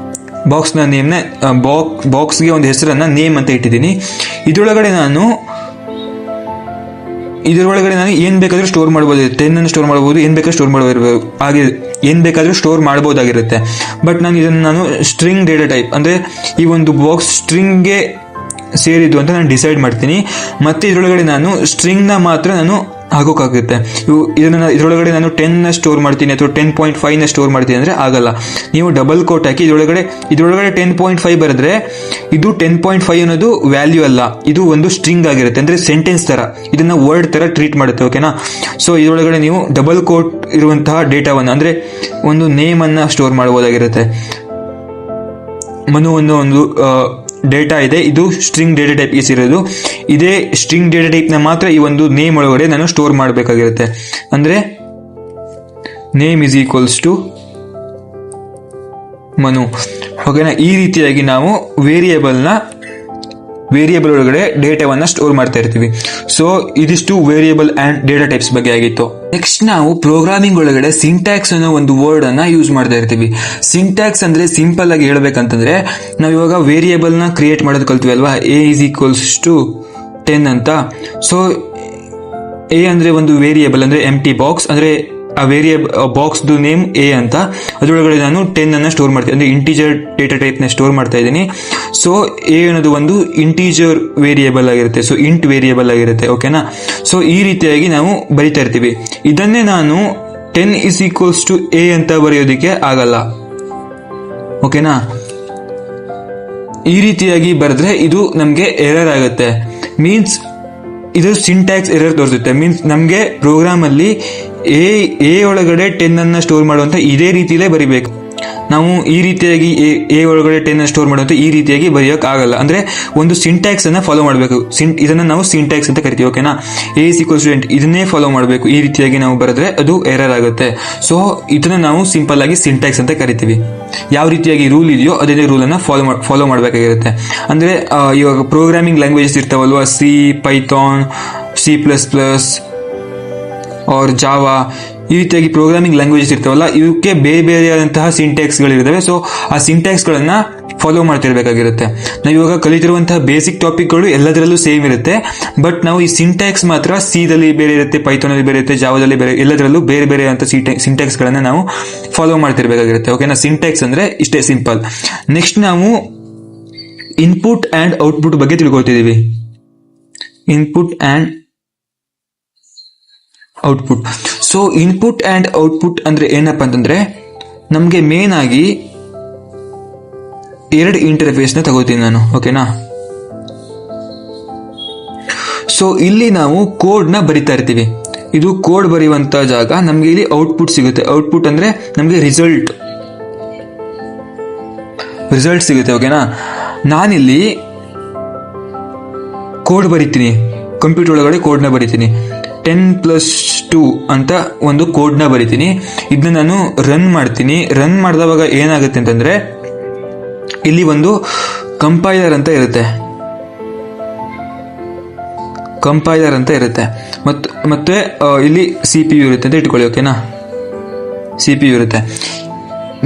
ಬಾಕ್ಸ್ನ ನೇಮ್ನ ಬಾಕ್ಸ್ಗೆ ಒಂದು ಹೆಸರನ್ನು ನೇಮ್ ಅಂತ ಇಟ್ಟಿದ್ದೀನಿ. ಇದರೊಳಗಡೆ ನಾನು ಇದರೊಳಗಡೆ ನಾನು ಏನು ಬೇಕಾದರೂ ಸ್ಟೋರ್ ಮಾಡ್ಬೋದು, 10 ಅನ್ನು ಸ್ಟೋರ್ ಮಾಡ್ಬೋದು, ಏನು ಬೇಕಾದ್ರೂ ಸ್ಟೋರ್ ಮಾಡ್ಬೋದು, ಹಾಗೆ ಏನು ಬೇಕಾದರೂ ಸ್ಟೋರ್ ಮಾಡ್ಬೋದಾಗಿರುತ್ತೆ. ಬಟ್ ನಾನು ಸ್ಟ್ರಿಂಗ್ ಡೇಟಾ ಟೈಪ್ ಅಂದರೆ ಈ ಒಂದು ಬಾಕ್ಸ್ ಸ್ಟ್ರಿಂಗ್ಗೆ ಸೇರಿದ್ದು ಅಂತ ನಾನು ಡಿಸೈಡ್ ಮಾಡ್ತೀನಿ. ಮತ್ತು ಇದರೊಳಗಡೆ ನಾನು ಸ್ಟ್ರಿಂಗ್ನ ಮಾತ್ರ ನಾನು ಹಾಕೋಕ್ಕಾಗುತ್ತೆ. ಇದರೊಳಗಡೆ ನಾನು 10ನ ಸ್ಟೋರ್ ಮಾಡ್ತೀನಿ ಅಥವಾ 10.5ನ ಸ್ಟೋರ್ ಮಾಡ್ತೀನಿ ಅಂದರೆ ಆಗಲ್ಲ. ನೀವು ಡಬಲ್ ಕೋಟ್ ಹಾಕಿ ಇದರೊಳಗಡೆ 10.5 ಬರೆದ್ರೆ ಇದು 10.5 ಅನ್ನೋದು ವ್ಯಾಲ್ಯೂ ಅಲ್ಲ, ಇದು ಒಂದು ಸ್ಟ್ರಿಂಗ್ ಆಗಿರುತ್ತೆ, ಅಂದರೆ ಸೆಂಟೆನ್ಸ್ ಥರ, ಇದನ್ನು ವರ್ಡ್ ಥರ ಟ್ರೀಟ್ ಮಾಡುತ್ತೆ. ಓಕೆನಾ? ಸೊ ಇದರೊಳಗಡೆ ನೀವು ಡಬಲ್ ಕೋಟ್ ಇರುವಂತಹ ಡೇಟಾವನ್ನು ಅಂದರೆ ಒಂದು ನೇಮನ್ನು ಸ್ಟೋರ್ ಮಾಡ್ಬೋದಾಗಿರುತ್ತೆ. ಮನು ಒಂದು ಡೇಟಾ ಇದೆ, ಇದು ಸ್ಟ್ರಿಂಗ್ ಡೇಟಾ ಟೈಪ್ಗೆ ಸೇರೋದು. ಇದೇ ಸ್ಟ್ರಿಂಗ್ ಡೇಟಾ ಟೈಪ್ನ ಮಾತ್ರ ಈ ಒಂದು ನೇಮ್ ಒಳಗಡೆ ನಾನು ಸ್ಟೋರ್ ಮಾಡಬೇಕಾಗಿರುತ್ತೆ. ಅಂದರೆ name is equals to Manu. ಓಕೆನಾ? ಈ ರೀತಿಯಾಗಿ ನಾವು ವೇರಿಯೇಬಲ್ ಒಳಗಡೆ ಡೇಟಾವನ್ನು ಸ್ಟೋರ್ ಮಾಡ್ತಾ ಇರ್ತೀವಿ. ಸೊ ಇದಿಷ್ಟು ವೇರಿಯೇಬಲ್ ಆ್ಯಂಡ್ ಡೇಟಾ ಟೈಪ್ಸ್ ಬಗ್ಗೆ ಆಗಿತ್ತು. ನೆಕ್ಸ್ಟ್ ನಾವು ಪ್ರೋಗ್ರಾಮಿಂಗ್ ಒಳಗಡೆ ಸಿಂಟ್ಯಾಕ್ಸ್ ಅನ್ನೋ ಒಂದು ವರ್ಡ್ ಅನ್ನ ಯೂಸ್ ಮಾಡ್ತಾ ಇರ್ತೀವಿ. ಸಿಂಟ್ಯಾಕ್ಸ್ ಅಂದ್ರೆ ಸಿಂಪಲ್ ಆಗಿ ಹೇಳ್ಬೇಕಂತಂದ್ರೆ ನಾವು ಇವಾಗ ವೇರಿಯೇಬಲ್ ನ ಕ್ರಿಯೇಟ್ ಮಾಡೋದು ಕಲ್ತೀವಿ ಅಲ್ವಾ, a is equals to 10 ಅಂತ. ಸೊ a ಅಂದ್ರೆ ಒಂದು ವೇರಿಯೇಬಲ್ ಅಂದ್ರೆ ಎಂಟಿ ಬಾಕ್ಸ್, ಅಂದ್ರೆ ಆ ವೇರಿಯೇಬಲ್ ಬಾಕ್ಸ್ದು ನೇಮ್ a ಅಂತ. ಅದರೊಳಗಡೆ ನಾನು 10 ಅನ್ನ ಸ್ಟೋರ್ ಮಾಡ್ತೀನಿ, ಅಂದ್ರೆ ಇಂಟೀಜರ್ ಡೇಟಾ ಟೈಪ್ನ ಸ್ಟೋರ್ ಮಾಡ್ತಾ ಇದ್ದೀನಿ. ಸೊ a ಅನ್ನೋದು ಒಂದು ಇಂಟೀಜರ್ ವೇರಿಯೇಬಲ್ ಆಗಿರುತ್ತೆ, ಸೊ ಇಂಟ್ ವೇರಿಯೇಬಲ್ ಆಗಿರುತ್ತೆ. ಓಕೆನಾ? ಸೊ ಈ ರೀತಿಯಾಗಿ ನಾವು ಬರಿತಾ ಇರ್ತೀವಿ. ಇದನ್ನೇ ನಾನು 10 is equals to a ಅಂತ ಬರೆಯೋದಕ್ಕೆ ಆಗಲ್ಲ. ಓಕೆನಾ? ಈ ರೀತಿಯಾಗಿ ಬರೆದ್ರೆ ಇದು ನಮಗೆ ಎರರ್ ಆಗುತ್ತೆ. ಮೀನ್ಸ್ ಇದು ಸಿಂಟ್ಯಾಕ್ಸ್ ಎರರ್ ತೋರಿಸುತ್ತೆ. ಮೀನ್ಸ್ ನಮಗೆ ಪ್ರೋಗ್ರಾಮಲ್ಲಿ ಎ ಒಳಗಡೆ 10 ಅನ್ನ ಸ್ಟೋರ್ ಮಾಡುವಂತ ಇದೇ ರೀತಿಯಲ್ಲೇ ಬರಿಬೇಕು. ನಾವು ಈ ರೀತಿಯಾಗಿ ಎ ಒಳಗಡೆ 10 ಅನ್ನು ಸ್ಟೋರ್ ಮಾಡುವಂತ ಈ ರೀತಿಯಾಗಿ ಬರೆಯೋಕೆ ಆಗಲ್ಲ. ಅಂದ್ರೆ ಒಂದು ಸಿಂಟ್ಯಾಕ್ಸ್ ಅನ್ನ ಫಾಲೋ ಮಾಡಬೇಕು. ಇದನ್ನ ನಾವು ಸಿಂಟ್ಯಾಕ್ಸ್ ಅಂತ ಕರಿತೀವಿ. ಓಕೆನಾ? a is equals to 10 ಇದನ್ನೇ ಫಾಲೋ ಮಾಡಬೇಕು. ಈ ರೀತಿಯಾಗಿ ನಾವು ಬರೆದ್ರೆ ಅದು ಎರರ್ ಆಗುತ್ತೆ. ಸೊ ಇದನ್ನ ನಾವು ಸಿಂಪಲ್ ಆಗಿ ಸಿಂಟ್ಯಾಕ್ಸ್ ಅಂತ ಕರಿತೀವಿ. ಯಾವ ರೀತಿಯಾಗಿ ರೂಲ್ ಇದೆಯೋ ಅದೇ ರೂಲ್ ಅನ್ನ ಫಾಲೋ ಮಾಡಬೇಕಾಗಿರುತ್ತೆ. ಅಂದ್ರೆ ಇವಾಗ ಪ್ರೋಗ್ರಾಮಿಂಗ್ ಲ್ಯಾಂಗ್ವೇಜಸ್ ಇರ್ತಾವಲ್ವಾ, ಸಿ, ಪೈಥಾನ್, C++, और ಜಾವಾ, ಈ ರೀತಿಯಾಗಿ ಪ್ರೋಗ್ರಾಮಿಂಗ್ ಲ್ಯಾಂಗ್ವೇಜಸ್ ಇರ್ತಾವಲ್ಲ, ಇವಕ್ಕೆ ಬೇರೆ ಬೇರೆಯಾದಂತಹ ಸಿಂಟ್ಯಾಕ್ಸ್ಗಳಿರ್ತವೆ. ಸೊ ಆ ಸಿಂಟ್ಯಾಕ್ಸ್ಗಳನ್ನ ಫಾಲೋ ಮಾಡ್ತಿರ್ಬೇಕಾಗಿರುತ್ತೆ. ನಾವು ಇವಾಗ ಕಲಿತಿರುವಂತಹ ಬೇಸಿಕ್ ಟಾಪಿಕ್ಗಳು ಎಲ್ಲದರಲ್ಲೂ ಸೇಮ್ ಇರುತ್ತೆ. ಬಟ್ ನಾವು ಈ ಸಿಂಟ್ಯಾಕ್ಸ್ ಮಾತ್ರ ಸಿದಲ್ಲಿ ಬೇರೆ ಇರುತ್ತೆ, ಪೈಥಾನಲ್ಲಿ ಬೇರೆ ಇರುತ್ತೆ, ಜಾವಾದಲ್ಲಿ ಬೇರೆ, ಎಲ್ಲದರಲ್ಲೂ ಬೇರೆ ಬೇರೆ ಅಂತ ಸಿಂಟ್ಯಾಕ್ಸ್ಗಳನ್ನ ನಾವು ಫಾಲೋ ಮಾಡ್ತಿರ್ಬೇಕಾಗಿರುತ್ತೆ. ಓಕೆನಾ? ಸಿಂಟ್ಯಾಕ್ಸ್ ಅಂದ್ರೆ ಇಷ್ಟೇ ಸಿಂಪಲ್. ನೆಕ್ಸ್ಟ್ ನಾವು ಇನ್ಪುಟ್ ಆ್ಯಂಡ್ ಔಟ್ಪುಟ್ ಬಗ್ಗೆ ತಿಳ್ಕೊಳ್ತಿದ್ದೀವಿ. Input and output. So input and output ಅಂದ್ರೆ ಏನಪ್ಪ ಅಂತಂದ್ರೆ ನಮಗೆ ಮೇನ್ ಆಗಿ 2 ಇಂಟರ್ಫೇಸ್ನ ತಗೋತೀನಿ ನಾನು. ಓಕೆನಾ? ಸೊ ಇಲ್ಲಿ ನಾವು ಕೋಡ್ನ ಬರಿತಾ ಇರ್ತೀವಿ. ಇದು ಕೋಡ್ ಬರೆಯುವಂತ ಜಾಗ. ನಮಗೆ ಇಲ್ಲಿ ಔಟ್ಪುಟ್ ಸಿಗುತ್ತೆ. ಔಟ್ಪುಟ್ ಅಂದ್ರೆ ನಮಗೆ ರಿಸಲ್ಟ್ ಸಿಗುತ್ತೆ. ಓಕೆನಾ? ನಾನಿಲ್ಲಿ ಕೋಡ್ ಬರಿತೀನಿ, ಕಂಪ್ಯೂಟರ್ ಒಳಗಡೆ ಕೋಡ್ನ ಬರಿತೀನಿ. 10+2 ಅಂತ ಒಂದು ಕೋಡ್ನ ಬರಿತೀನಿ. ಇದನ್ನ ನಾನು ರನ್ ಮಾಡ್ತೀನಿ. ರನ್ ಮಾಡಿದವಾಗ ಏನಾಗುತ್ತೆ ಅಂತಂದ್ರೆ ಇಲ್ಲಿ ಒಂದು ಕಂಪೈಲರ್ ಅಂತ ಇರುತ್ತೆ. ಮತ್ತೆ ಇಲ್ಲಿ CPU ಇರುತ್ತೆ ಅಂತ ಇಟ್ಕೊಳ್ಳಿ. ಓಕೆನಾ? CPU ಇರುತ್ತೆ.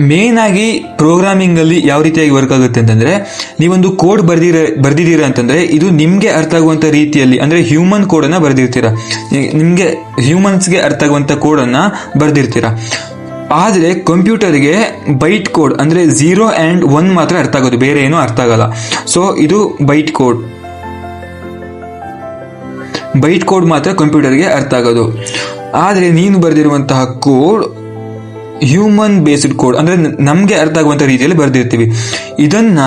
ಮೇನ್ ಆಗಿ ಪ್ರೋಗ್ರಾಮಿಂಗ್ ಅಲ್ಲಿ ಯಾವ ರೀತಿಯಾಗಿ ವರ್ಕ್ ಆಗುತ್ತೆ ಅಂತಂದ್ರೆ, ನೀವೊಂದು ಕೋಡ್ ಬರ್ದಿದ್ದೀರಾ ಅಂತಂದ್ರೆ ಇದು ನಿಮ್ಗೆ ಅರ್ಥ ಆಗುವಂತ ರೀತಿಯಲ್ಲಿ, ಅಂದ್ರೆ ಹ್ಯೂಮನ್ ಕೋಡ್ ಅನ್ನ ಬರ್ದಿರ್ತೀರಾ, ನಿಮ್ಗೆ ಹ್ಯೂಮನ್ಸ್ಗೆ ಅರ್ಥ ಆಗುವಂತ ಕೋಡ್ ಅನ್ನ ಬರ್ದಿರ್ತೀರಾ. ಆದ್ರೆ ಕಂಪ್ಯೂಟರ್ಗೆ ಬೈಟ್ ಕೋಡ್ ಅಂದ್ರೆ 0 and 1 ಮಾತ್ರ ಅರ್ಥ ಆಗೋದು, ಬೇರೆ ಏನೂ ಅರ್ಥ ಆಗಲ್ಲ. ಸೊ ಇದು ಬೈಟ್ ಕೋಡ್ ಮಾತ್ರ ಕಂಪ್ಯೂಟರ್ಗೆ ಅರ್ಥ ಆಗೋದು. ಆದ್ರೆ ನೀನು ಬರ್ದಿರುವಂತಹ ಕೋಡ್ ಹ್ಯೂಮನ್ ಬೇಸ್ಡ್ ಕೋಡ್, ಅಂದ್ರೆ ನಮ್ಗೆ ಅರ್ಥ ಆಗುವಂತ ರೀತಿಯಲ್ಲಿ ಬರ್ದಿರ್ತೀವಿ. ಇದನ್ನ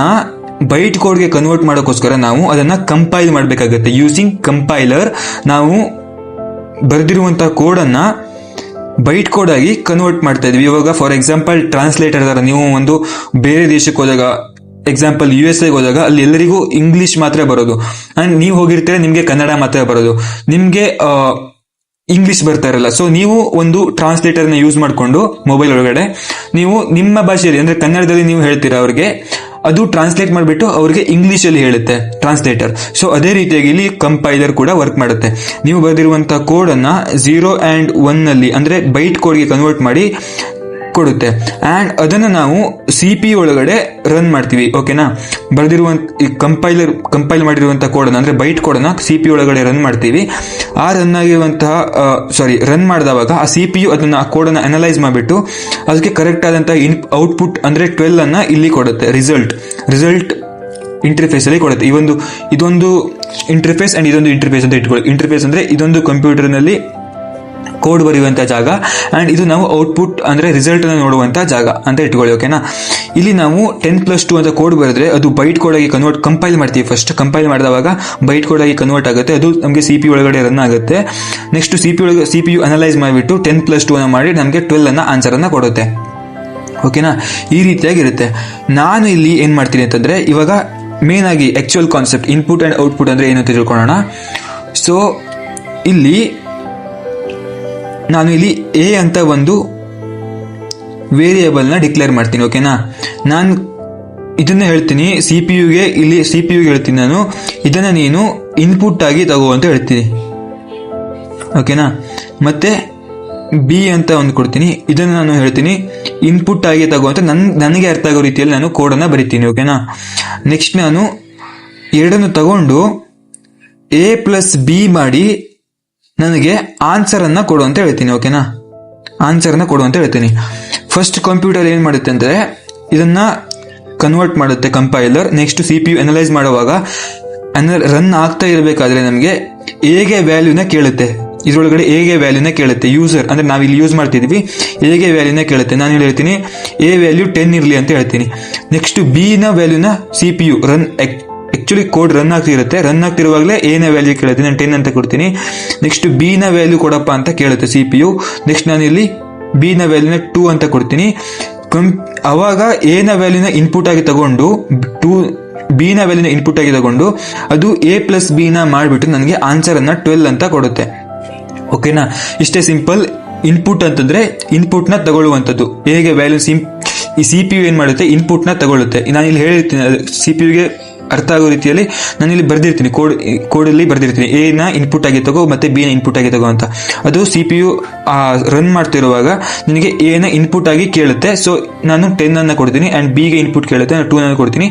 ಬೈಟ್ ಕೋಡ್ಗೆ ಕನ್ವರ್ಟ್ ಮಾಡೋಕ್ಕೋಸ್ಕರ ನಾವು ಅದನ್ನ ಕಂಪೈಲ್ ಮಾಡಬೇಕಾಗುತ್ತೆ. ಯೂಸಿಂಗ್ ಕಂಪೈಲರ್ ನಾವು ಬರ್ದಿರುವಂತಹ ಕೋಡನ್ನ ಬೈಟ್ ಕೋಡ್ ಆಗಿ ಕನ್ವರ್ಟ್ ಮಾಡ್ತಾ ಇದ್ವಿ. ಇವಾಗ ಫಾರ್ ಎಕ್ಸಾಂಪಲ್ ಟ್ರಾನ್ಸ್ಲೇಟರ್ ತರ ನೀವು ಒಂದು ಬೇರೆ ದೇಶಕ್ಕೆ ಹೋದಾಗ, ಎಕ್ಸಾಂಪಲ್ USA ಹೋದಾಗ ಅಲ್ಲಿ ಎಲ್ಲರಿಗೂ ಇಂಗ್ಲಿಷ್ ಮಾತ್ರ ಬರೋದು, ಅಂಡ್ ನೀವು ಹೋಗಿರ್ತೀರ ನಿಮ್ಗೆ ಕನ್ನಡ ಮಾತ್ರ ಬರೋದು, ನಿಮ್ಗೆ ಇಂಗ್ಲಿಷ್ ಬರ್ತಾ ಇರಲ್ಲ. ಸೊ ನೀವು ಒಂದು ಟ್ರಾನ್ಸ್ಲೇಟರ್ನ ಯೂಸ್ ಮಾಡಿಕೊಂಡು ಮೊಬೈಲ್ ಒಳಗಡೆ ನೀವು ನಿಮ್ಮ ಭಾಷೆಯಲ್ಲಿ ಅಂದ್ರೆ ಕನ್ನಡದಲ್ಲಿ ನೀವು ಹೇಳ್ತೀರಾ ಅವ್ರಿಗೆ, ಅದು ಟ್ರಾನ್ಸ್ಲೇಟ್ ಮಾಡಿಬಿಟ್ಟು ಅವ್ರಿಗೆ ಇಂಗ್ಲಿಷಲ್ಲಿ ಹೇಳುತ್ತೆ ಟ್ರಾನ್ಸ್ಲೇಟರ್. ಸೊ ಅದೇ ರೀತಿಯಾಗಿ ಇಲ್ಲಿ ಕಂಪೈಲರ್ ಕೂಡ ವರ್ಕ್ ಮಾಡುತ್ತೆ. ನೀವು ಬರೆದಿರುವಂತಹ ಕೋಡ್ ಅನ್ನ 0 and 1 ನಲ್ಲಿ ಅಂದ್ರೆ ಬೈಟ್ ಕೋಡ್ಗೆ ಕನ್ವರ್ಟ್ ಮಾಡಿ ಕೊಡುತ್ತೆ. ಆ್ಯಂಡ್ ಅದನ್ನು ನಾವು CPU ಒಳಗಡೆ ರನ್ ಮಾಡ್ತೀವಿ. ಓಕೆನಾ, ಬರೆದಿರುವಂಥ ಕಂಪೈಲ್ ಮಾಡಿರುವಂಥ ಕೋಡನ್ನು ಅಂದರೆ ಬೈಟ್ ಕೋಡನ್ನು CPU ಒಳಗಡೆ ರನ್ ಮಾಡ್ತೀವಿ. ಆ ರನ್ ಮಾಡಿದವಾಗ ಆ CPU ಅದನ್ನು ಆ ಕೋಡನ್ನು ಅನಲೈಸ್ ಮಾಡಿಬಿಟ್ಟು ಅದಕ್ಕೆ ಕರೆಕ್ಟ್ ಆದಂಥ ಔಟ್ಪುಟ್ ಅಂದರೆ 12 ಅನ್ನು ಇಲ್ಲಿ ಕೊಡುತ್ತೆ. ರಿಸಲ್ಟ್ ಇಂಟರ್ಫೇಸ್ ಅಲ್ಲಿ ಕೊಡುತ್ತೆ. ಇದೊಂದು ಇಂಟರ್ಫೇಸ್ ಅಂಡ್ ಇದೊಂದು ಇಂಟರ್ಫೇಸ್ ಅಂತ ಇಟ್ಕೊಳ್ಳಿ. ಇಂಟರ್ಫೇಸ್ ಅಂದರೆ ಇದೊಂದು ಕಂಪ್ಯೂಟರ್ನಲ್ಲಿ ಕೋಡ್ ಬರೆಯುವಂಥ ಜಾಗ, ಆ್ಯಂಡ್ ಇದು ನಾವು ಔಟ್ಪುಟ್ ಅಂದರೆ ರಿಸಲ್ಟನ್ನು ನೋಡುವಂಥ ಜಾಗ ಅಂತ ಇಟ್ಕೊಳ್ಳಿ. ಓಕೆನಾ, ಇಲ್ಲಿ ನಾವು 10+2 ಅಂತ ಕೋಡ್ ಬರೆದ್ರೆ ಅದು ಬೈಟ್ ಕೋಡಾಗಿ ಕಂಪೈಲ್ ಮಾಡ್ತೀವಿ. ಫಸ್ಟ್ ಕಂಪೈಲ್ ಮಾಡಿದವಾಗ ಬೈಟ್ ಕೋಡಾಗಿ ಕನ್ವರ್ಟ್ ಆಗುತ್ತೆ. ಅದು ನಮಗೆ CPU ಒಳಗಡೆ ರನ್ ಆಗುತ್ತೆ. ನೆಕ್ಸ್ಟ್ CPU ಅನಲೈಸ್ ಮಾಡಿಬಿಟ್ಟು 10+2 ಅನ್ನು ಮಾಡಿ ನಮಗೆ 12 ಅನ್ನ ಆನ್ಸರನ್ನು ಕೊಡುತ್ತೆ. ಓಕೆನಾ, ಈ ರೀತಿಯಾಗಿರುತ್ತೆ. ನಾನು ಇಲ್ಲಿ ಏನು ಮಾಡ್ತೀನಿ ಅಂತಂದರೆ, ಇವಾಗ ಮೇನ್ ಆಗಿ actual concept input and output ಅಂದರೆ ಏನು ಅಂತ ತಿಳ್ಕೊಳ್ಳೋಣ. ಸೊ ನಾನು ಇಲ್ಲಿ ಎ ಅಂತ ಒಂದು ವೇರಿಯೇಬಲ್ನ ಡಿಕ್ಲೇರ್ ಮಾಡ್ತೀನಿ. ಓಕೆನಾ, ನಾನು ಇದನ್ನು ಹೇಳ್ತೀನಿ CPU-ಗೆ ಹೇಳ್ತೀನಿ ನಾನು ಇದನ್ನು ನೀನು ಇನ್ಪುಟ್ ಆಗಿ ತಗೋ ಅಂತ ಹೇಳ್ತೀನಿ. ಓಕೆನಾ, ಮತ್ತೆ ಬಿ ಅಂತ ಒಂದು ಕೊಡ್ತೀನಿ, ಇದನ್ನು ನಾನು ಹೇಳ್ತೀನಿ ಇನ್ಪುಟ್ ಆಗಿ ತಗೋ ಅಂತ ನನಗೆ ಅರ್ಥ ಆಗೋ ರೀತಿಯಲ್ಲಿ ನಾನು ಕೋಡನ್ನು ಬರಿತೀನಿ. ಓಕೆನಾ, ನೆಕ್ಸ್ಟ್ ನಾನು ಎರಡನ್ನು ತಗೊಂಡು A+B ಮಾಡಿ ನನಗೆ ಆನ್ಸರನ್ನು ಕೊಡು ಅಂತ ಹೇಳ್ತೀನಿ. ಓಕೆನಾ, ಆನ್ಸರನ್ನು ಕೊಡು ಅಂತ ಹೇಳ್ತೀನಿ. ಫಸ್ಟ್ ಕಂಪ್ಯೂಟರ್ ಏನು ಮಾಡುತ್ತೆ ಅಂದರೆ ಇದನ್ನು ಕನ್ವರ್ಟ್ ಮಾಡುತ್ತೆ ಕಂಪೈಲರ್. ನೆಕ್ಸ್ಟ್ CPU ಅನಲೈಸ್ ಮಾಡುವಾಗ ರನ್ ಆಗ್ತಾ ಇರಬೇಕಾದ್ರೆ ನಮಗೆ ಹೇಗೆ ವ್ಯಾಲ್ಯೂನ ಕೇಳುತ್ತೆ. ಇದರೊಳಗಡೆ ಹೇಗೆ ವ್ಯಾಲ್ಯೂನ ಕೇಳುತ್ತೆ. ಯೂಸರ್ ಅಂದರೆ ನಾವು ಇಲ್ಲಿ ಯೂಸ್ ಮಾಡ್ತಿದ್ದೀವಿ, ಹೇಗೆ ವ್ಯಾಲ್ಯೂನ ಕೇಳುತ್ತೆ. ನಾನು ಹೇಳ್ತೀನಿ A ವ್ಯಾಲ್ಯೂ 10 ಇರಲಿ ಅಂತ ಹೇಳ್ತೀನಿ. ನೆಕ್ಸ್ಟ್ B ನ ವ್ಯಾಲ್ಯೂನ CPU ಆಕ್ಚುಲಿ ಕೋಡ್ ರನ್ ಆಗ್ತಿರುವಾಗಲೇ A ನ ವ್ಯಾಲ್ಯೂ ಕೇಳುತ್ತೆ. ನಾನು 10 ಅಂತ ಕೊಡ್ತೀನಿ. ನೆಕ್ಸ್ಟ್ B ನ ವ್ಯಾಲ್ಯೂ ಕೊಡಪ್ಪ ಅಂತ ಕೇಳುತ್ತೆ CPU. ನೆಕ್ಸ್ಟ್ ನಾನು ಇಲ್ಲಿ B ನ ವ್ಯಾಲ್ಯೂನ 2 ಅಂತ ಕೊಡ್ತೀನಿ. ಅವಾಗ A ನ ವ್ಯಾಲ್ಯೂನ ಇನ್ಪುಟ್ ಆಗಿ ತಗೊಂಡು B ನ ವ್ಯಾಲ್ಯೂನ ಇನ್ಪುಟ್ ಆಗಿ ತಗೊಂಡು ಅದು A+B ನ ಮಾಡಿಬಿಟ್ಟು ನನಗೆ ಆನ್ಸರನ್ನು 12 ಅಂತ ಕೊಡುತ್ತೆ. ಓಕೆನಾ, ಇಷ್ಟೇ ಸಿಂಪಲ್. ಇನ್ಪುಟ್ ಅಂತಂದ್ರೆ ಇನ್ಪುಟ್ನ ತಗೊಳ್ಳುವಂಥದ್ದು. ಹೇಗೆ ವ್ಯಾಲ್ಯೂ ಈ CPU ಏನು ಮಾಡುತ್ತೆ, ಇನ್ಪುಟ್ನ ತಗೊಳ್ಳುತ್ತೆ. ನಾನು ಇಲ್ಲಿ ಹೇಳಿರ್ತೀನಿ CPU-ಗೆ ಅರ್ಥ ಆಗೋ ರೀತಿಯಲ್ಲಿ ನಾನು ಇಲ್ಲಿ ಬರ್ದಿರ್ತೀನಿ, ಕೋಡಲ್ಲಿ ಬರ್ದಿರ್ತೀನಿ A ನ ಇನ್ಪುಟ್ ಆಗಿ ತಗೋ ಮತ್ತೆ B ನ ಇನ್ಪುಟ್ ಆಗಿ ತಗೋ ಅಂತ. ಅದು CPU ರನ್ ಮಾಡ್ತಿರುವಾಗ ನನಗೆ A ನ ಇನ್ಪುಟ್ ಆಗಿ ಕೇಳುತ್ತೆ. ಸೊ ನಾನು 10 ಅನ್ನು ಕೊಡ್ತೀನಿ ಆ್ಯಂಡ್ B ಗೆ ಇನ್ಪುಟ್ ಕೇಳುತ್ತೆ, ನಾನು 2 ಅನ್ನು ಕೊಡ್ತೀನಿ.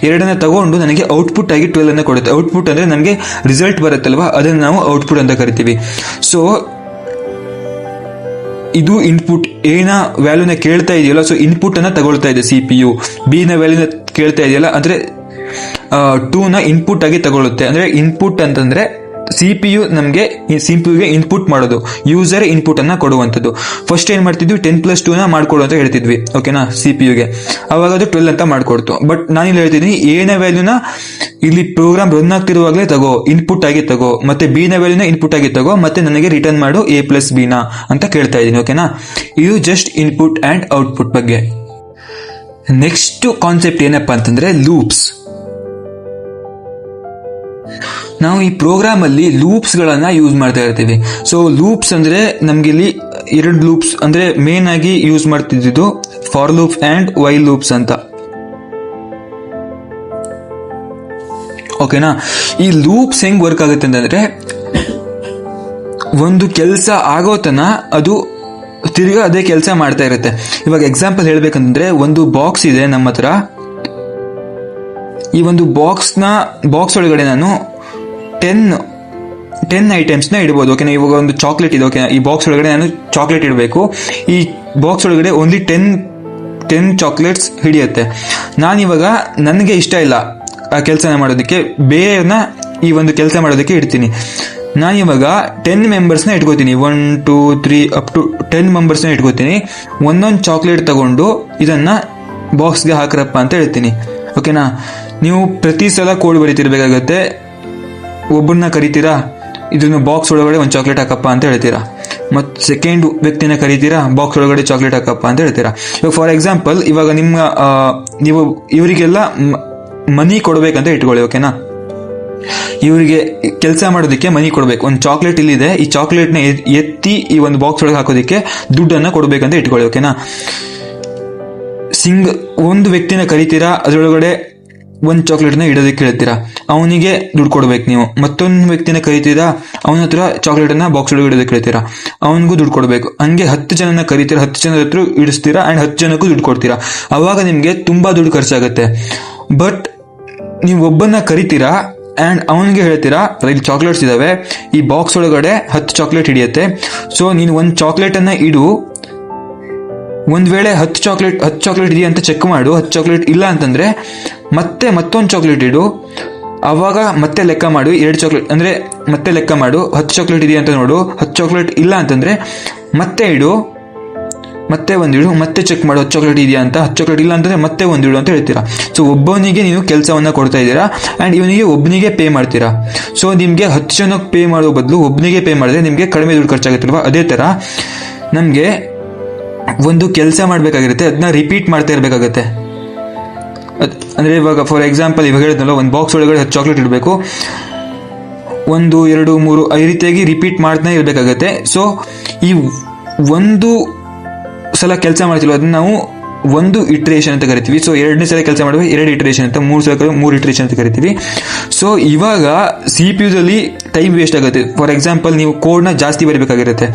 ಎರಡನ್ನ ತಗೊಂಡು ನನಗೆ ಔಟ್ಪುಟ್ ಆಗಿ 12 ಅನ್ನು ಕೊಡುತ್ತೆ. ಔಟ್ಪುಟ್ ಅಂದರೆ ನಮಗೆ ರಿಸಲ್ಟ್ ಬರುತ್ತಲ್ವಾ, ಅದನ್ನು ನಾವು ಔಟ್ಪುಟ್ ಅಂತ ಕರಿತೀವಿ. ಸೊ ಇದು ಇನ್ಪುಟ್. A ನ ವ್ಯಾಲ್ಯೂನ ಕೇಳ್ತಾ ಇದೆಯಲ್ಲ, ಸೊ ಇನ್ಪುಟ್ ಅನ್ನ ತಗೊಳ್ತಾ ಇದೆ CPU. B ನ ವ್ಯಾಲ್ಯೂನ ಕೇಳ್ತಾ ಇದೆಯಲ್ಲ ಅಂದರೆ 2 ನ ಇನ್ಪುಟ್ ಆಗಿ ತಗೊಳ್ಳುತ್ತೆ. ಅಂದರೆ ಇನ್ಪುಟ್ ಅಂತಂದ್ರೆ CPU-ಗೆ ಇನ್ಪುಟ್ ಮಾಡೋದು, ಯೂಸರ್ ಇನ್ಪುಟ್ ಅನ್ನ ಕೊಡುವಂಥದ್ದು. ಫಸ್ಟ್ ಏನ್ ಮಾಡ್ತಿದ್ವಿ, 10+2 ನ ಮಾಡ್ಕೊಡು ಅಂತ ಹೇಳ್ತಿದ್ವಿ. ಓಕೆನಾ, CPU-ಗೆ ಅವಾಗ ಅದು 12 ಅಂತ ಮಾಡ್ಕೊಡ್ತು. ಬಟ್ ನಾನಿಲ್ಲಿ ಹೇಳ್ತಿದ್ದೀನಿ A ನ ವ್ಯಾಲ್ಯೂನ ಇಲ್ಲಿ ಪ್ರೋಗ್ರಾಮ್ ರನ್ ಆಗ್ತಿರುವಾಗಲೇ ತಗೋ, ಇನ್ಪುಟ್ ಆಗಿ ತಗೋ, ಮತ್ತೆ B ನ ವ್ಯಾಲ್ಯೂನ ಇನ್ಪುಟ್ ಆಗಿ ತಗೋ, ಮತ್ತೆ ನನಗೆ ರಿಟರ್ನ್ ಮಾಡು A+B ನ ಅಂತ ಕೇಳ್ತಾ ಇದ್ದೀನಿ. ಓಕೆನಾ, ಇದು ಜಸ್ಟ್ ಇನ್ಪುಟ್ ಅಂಡ್ ಔಟ್ಪುಟ್ ಬಗ್ಗೆ. ನೆಕ್ಸ್ಟ್ ಕಾನ್ಸೆಪ್ಟ್ ಏನಪ್ಪಾ ಅಂತಂದ್ರೆ ಲೂಪ್ಸ್. ನಾವು ಈ ಪ್ರೋಗ್ರಾಮ್ ಅಲ್ಲಿ ಲೂಪ್ಸ್ ಗಳನ್ನ ಯೂಸ್ ಮಾಡ್ತಾ ಇರ್ತೀವಿ. ಸೊ ಲೂಪ್ಸ್ ಅಂದ್ರೆ ನಮ್ಗೆ ಇಲ್ಲಿ 2 ಲೂಪ್ಸ್ ಅಂದ್ರೆ ಮೇನ್ ಆಗಿ ಯೂಸ್ ಮಾಡ್ತಿದ್ದು for loop and while loops ಅಂತ. ಓಕೆನಾ, ಈ ಲೂಪ್ಸ್ ಹೆಂಗ್ ವರ್ಕ್ ಆಗುತ್ತೆ ಅಂತಂದ್ರೆ ಒಂದು ಕೆಲಸ ಆಗೋತನ ಅದು ತಿರ್ಗಾ ಅದೇ ಕೆಲಸ ಮಾಡ್ತಾ ಇರುತ್ತೆ. ಇವಾಗ ಎಕ್ಸಾಂಪಲ್ ಹೇಳ್ಬೇಕಂತಂದ್ರೆ ಒಂದು ಬಾಕ್ಸ್ ಇದೆ ನಮ್ಮ ಹತ್ರ. ಈ ಒಂದು ಬಾಕ್ಸ್ ಒಳಗಡೆ ನಾನು 10 ಐಟಮ್ಸ್ನ ಇಡ್ಬೋದು. ಓಕೆನಾ, ಇವಾಗ ಒಂದು ಚಾಕ್ಲೇಟ್ ಇದೆ. ಓಕೆನಾ, ಈ ಬಾಕ್ಸ್ ಒಳಗಡೆ ನಾನು ಚಾಕ್ಲೇಟ್ ಇಡಬೇಕು. ಈ ಬಾಕ್ಸ್ ಒಳಗಡೆ ಓನ್ಲಿ 10 ಚಾಕ್ಲೇಟ್ಸ್ ಹಿಡಿಯುತ್ತೆ. ನಾನಿವಾಗ ನನಗೆ ಇಷ್ಟ ಇಲ್ಲ ಆ ಕೆಲಸನ ಮಾಡೋದಕ್ಕೆ, ಬೇರೆಯವ್ರನ್ನ ಈ ಒಂದು ಕೆಲಸ ಮಾಡೋದಕ್ಕೆ ಇಡ್ತೀನಿ. ನಾನಿವಾಗ 10 ಮೆಂಬರ್ಸ್ನ ಇಟ್ಕೋತೀನಿ. 1 2 3 ಅಪ್ ಟು 10 ಮೆಂಬರ್ಸ್ನ ಇಟ್ಕೋತೀನಿ. ಒಂದೊಂದು ಚಾಕ್ಲೇಟ್ ತಗೊಂಡು ಇದನ್ನ ಬಾಕ್ಸ್ಗೆ ಹಾಕ್ರಪ್ಪ ಅಂತ ಹೇಳ್ತೀನಿ. ಓಕೆನಾ, ನೀವು ಪ್ರತಿ ಸಲ ಕೋಡ್ ಬರೀತಿರ್ಬೇಕಾಗತ್ತೆ. ಒಬ್ಬರನ್ನ ಕರಿತೀರಾ, ಇದನ್ನು ಬಾಕ್ಸ್ ಒಳಗಡೆ ಒಂದು ಚಾಕ್ಲೇಟ್ ಹಾಕಪ್ಪ ಅಂತ ಹೇಳ್ತೀರಾ. ಮತ್ತು ಸೆಕೆಂಡ್ ವ್ಯಕ್ತಿನ ಕರಿತೀರಾ, ಬಾಕ್ಸ್ ಒಳಗಡೆ ಚಾಕ್ಲೇಟ್ ಹಾಕಪ್ಪ ಅಂತ ಹೇಳ್ತೀರಾ. ಇವಾಗ ಫಾರ್ ಎಕ್ಸಾಂಪಲ್ ಇವಾಗ ನೀವು ಇವರಿಗೆಲ್ಲ ಮನಿ ಕೊಡ್ಬೇಕಂತ ಇಟ್ಕೊಳ್ಳಿ. ಓಕೆನಾ, ಇವರಿಗೆ ಕೆಲಸ ಮಾಡೋದಕ್ಕೆ ಮನಿ ಕೊಡ್ಬೇಕು. ಒಂದು ಚಾಕ್ಲೇಟ್ ಇಲ್ಲಿದೆ, ಈ ಚಾಕ್ಲೇಟ್ನ ಎತ್ತಿ ಈ ಒಂದು ಬಾಕ್ಸ್ ಒಳಗೆ ಹಾಕೋದಕ್ಕೆ ದುಡ್ಡನ್ನು ಕೊಡ್ಬೇಕಂತ ಇಟ್ಕೊಳ್ಳಿ. ಓಕೆನಾ, ಒಂದು ವ್ಯಕ್ತಿನ ಕರಿತೀರಾ, ಅದರೊಳಗಡೆ ಒಂದು ಚಾಕ್ಲೇಟ್ನ ಇಡೋದಕ್ಕೆ ಹೇಳ್ತೀರಾ, ಅವನಿಗೆ ದುಡ್ಡು ಕೊಡ್ಬೇಕು. ನೀವು ಮತ್ತೊಂದು ವ್ಯಕ್ತಿನ ಕರಿತೀರಾ, ಅವನ ಹತ್ರ ಚಾಕ್ಲೇಟನ್ನ ಬಾಕ್ಸ್ ಒಳಗೆ ಇಡೋದಕ್ಕೆ ಹೇಳ್ತೀರಾ, ಅವನಿಗೂ ದುಡ್ಡು ಕೊಡಬೇಕು. ಹಂಗೆ 10 ಜನನ ಕರಿತೀರಾ, 10 ಜನದ ಹತ್ರ ಇಡಿಸ್ತೀರಾ ಆ್ಯಂಡ್ 10 ಜನಕ್ಕೂ ದುಡ್ಡು ಕೊಡ್ತೀರಾ. ಅವಾಗ ನಿಮಗೆ ತುಂಬ ದುಡ್ಡು ಖರ್ಚಾಗುತ್ತೆ. ಬಟ್ ನೀವು ಒಬ್ಬನ್ನ ಕರಿತೀರಾ ಆ್ಯಂಡ್ ಅವನಿಗೆ ಹೇಳ್ತೀರಾ ಇಲ್ಲಿ ಚಾಕ್ಲೇಟ್ಸ್ ಇದಾವೆ, ಈ ಬಾಕ್ಸ್ ಒಳಗಡೆ 10 ಚಾಕ್ಲೇಟ್ ಹಿಡಿಯುತ್ತೆ, ಸೊ ನೀನು ಒಂದು ಚಾಕ್ಲೇಟನ್ನು ಇಡು, ಒಂದ್ ವೇಳೆ 10 ಚಾಕ್ಲೇಟ್ ಇದೆಯಾ ಅಂತ ಚೆಕ್ ಮಾಡು, 10 ಚಾಕ್ಲೇಟ್ ಇಲ್ಲ ಅಂತಂದ್ರೆ ಮತ್ತೊಂದು ಚಾಕ್ಲೇಟ್ ಇಡು, ಅವಾಗ ಮತ್ತೆ ಲೆಕ್ಕ ಮಾಡು, 2 ಚಾಕ್ಲೇಟ್ ಅಂದ್ರೆ ಮತ್ತೆ ಲೆಕ್ಕ ಮಾಡು, 10 ಚಾಕ್ಲೇಟ್ ಇದೆಯಾ ಅಂತ ನೋಡು, 10 ಚಾಕ್ಲೇಟ್ ಇಲ್ಲ ಅಂತಂದ್ರೆ ಮತ್ತೆ ಇಡು, ಮತ್ತೆ ಒಂದಿಡು, ಮತ್ತೆ ಚೆಕ್ ಮಾಡು 10 ಚಾಕ್ಲೇಟ್ ಇದೆಯಾ ಅಂತ, 10 ಚಾಕ್ಲೇಟ್ ಇಲ್ಲ ಅಂತಂದ್ರೆ ಮತ್ತೆ ಒಂದಿಡು ಅಂತ ಹೇಳ್ತೀರಾ. ಸೊ ಒಬ್ಬನಿಗೆ ನೀವು ಕೆಲಸವನ್ನ ಕೊಡ್ತಾ ಇದ್ದೀರಾ ಆ್ಯಂಡ್ ಇವನಿಗೆ ಒಬ್ಬನಿಗೆ ಪೇ ಮಾಡ್ತೀರಾ. ಸೊ ನಿಮಗೆ 10 ಜನಕ್ಕೆ ಪೇ ಮಾಡೋ ಬದಲು ಒಬ್ಬನಿಗೆ ಪೇ ಮಾಡಿದ್ರೆ ನಿಮಗೆ ಕಡಿಮೆ ದುಡ್ಡು ಖರ್ಚಾಗುತ್ತಲ್ವಾ. ಅದೇ ಥರ ನಮಗೆ ಒಂದು ಕೆಲಸ ಮಾಡಬೇಕಾಗಿರುತ್ತೆ, ಅದನ್ನ ರಿಪೀಟ್ ಮಾಡ್ತಾ ಇರಬೇಕಾಗತ್ತೆ. ಅಂದರೆ ಇವಾಗ ಫಾರ್ ಎಕ್ಸಾಂಪಲ್ ಇವಾಗ ಹೇಳಿದ್ನಲ್ಲ, ಒಂದು ಬಾಕ್ಸ್ ಒಳಗಡೆ 10 ಚಾಕ್ಲೇಟ್ ಇಡಬೇಕು, 1 2 3 ಈ ರೀತಿಯಾಗಿ ರಿಪೀಟ್ ಮಾಡ್ತಾನೆ ಇರಬೇಕಾಗತ್ತೆ. ಸೊ ಈ ಒಂದು ಸಲ ಕೆಲಸ ಮಾಡ್ತೀವಿ ಅದನ್ನ ನಾವು ಒಂದು ಇಟ್ರೇಷನ್ ಅಂತ ಕರಿತೀವಿ. ಸೊ 2ನೇ ಸಲ ಕೆಲಸ ಮಾಡುವಾಗ 2 ಇಟ್ರೇಷನ್ ಅಂತ, 3 ಸಲ 3 ಇಟ್ರೇಷನ್ ಅಂತ ಕರಿತೀವಿ. ಸೊ ಇವಾಗ CPU ಟೈಮ್ ವೇಸ್ಟ್ ಆಗುತ್ತೆ. ಫಾರ್ ಎಕ್ಸಾಂಪಲ್ ನೀವು ಕೋಡ್ನ ಜಾಸ್ತಿ ಬರೀಬೇಕಾಗಿರುತ್ತೆ.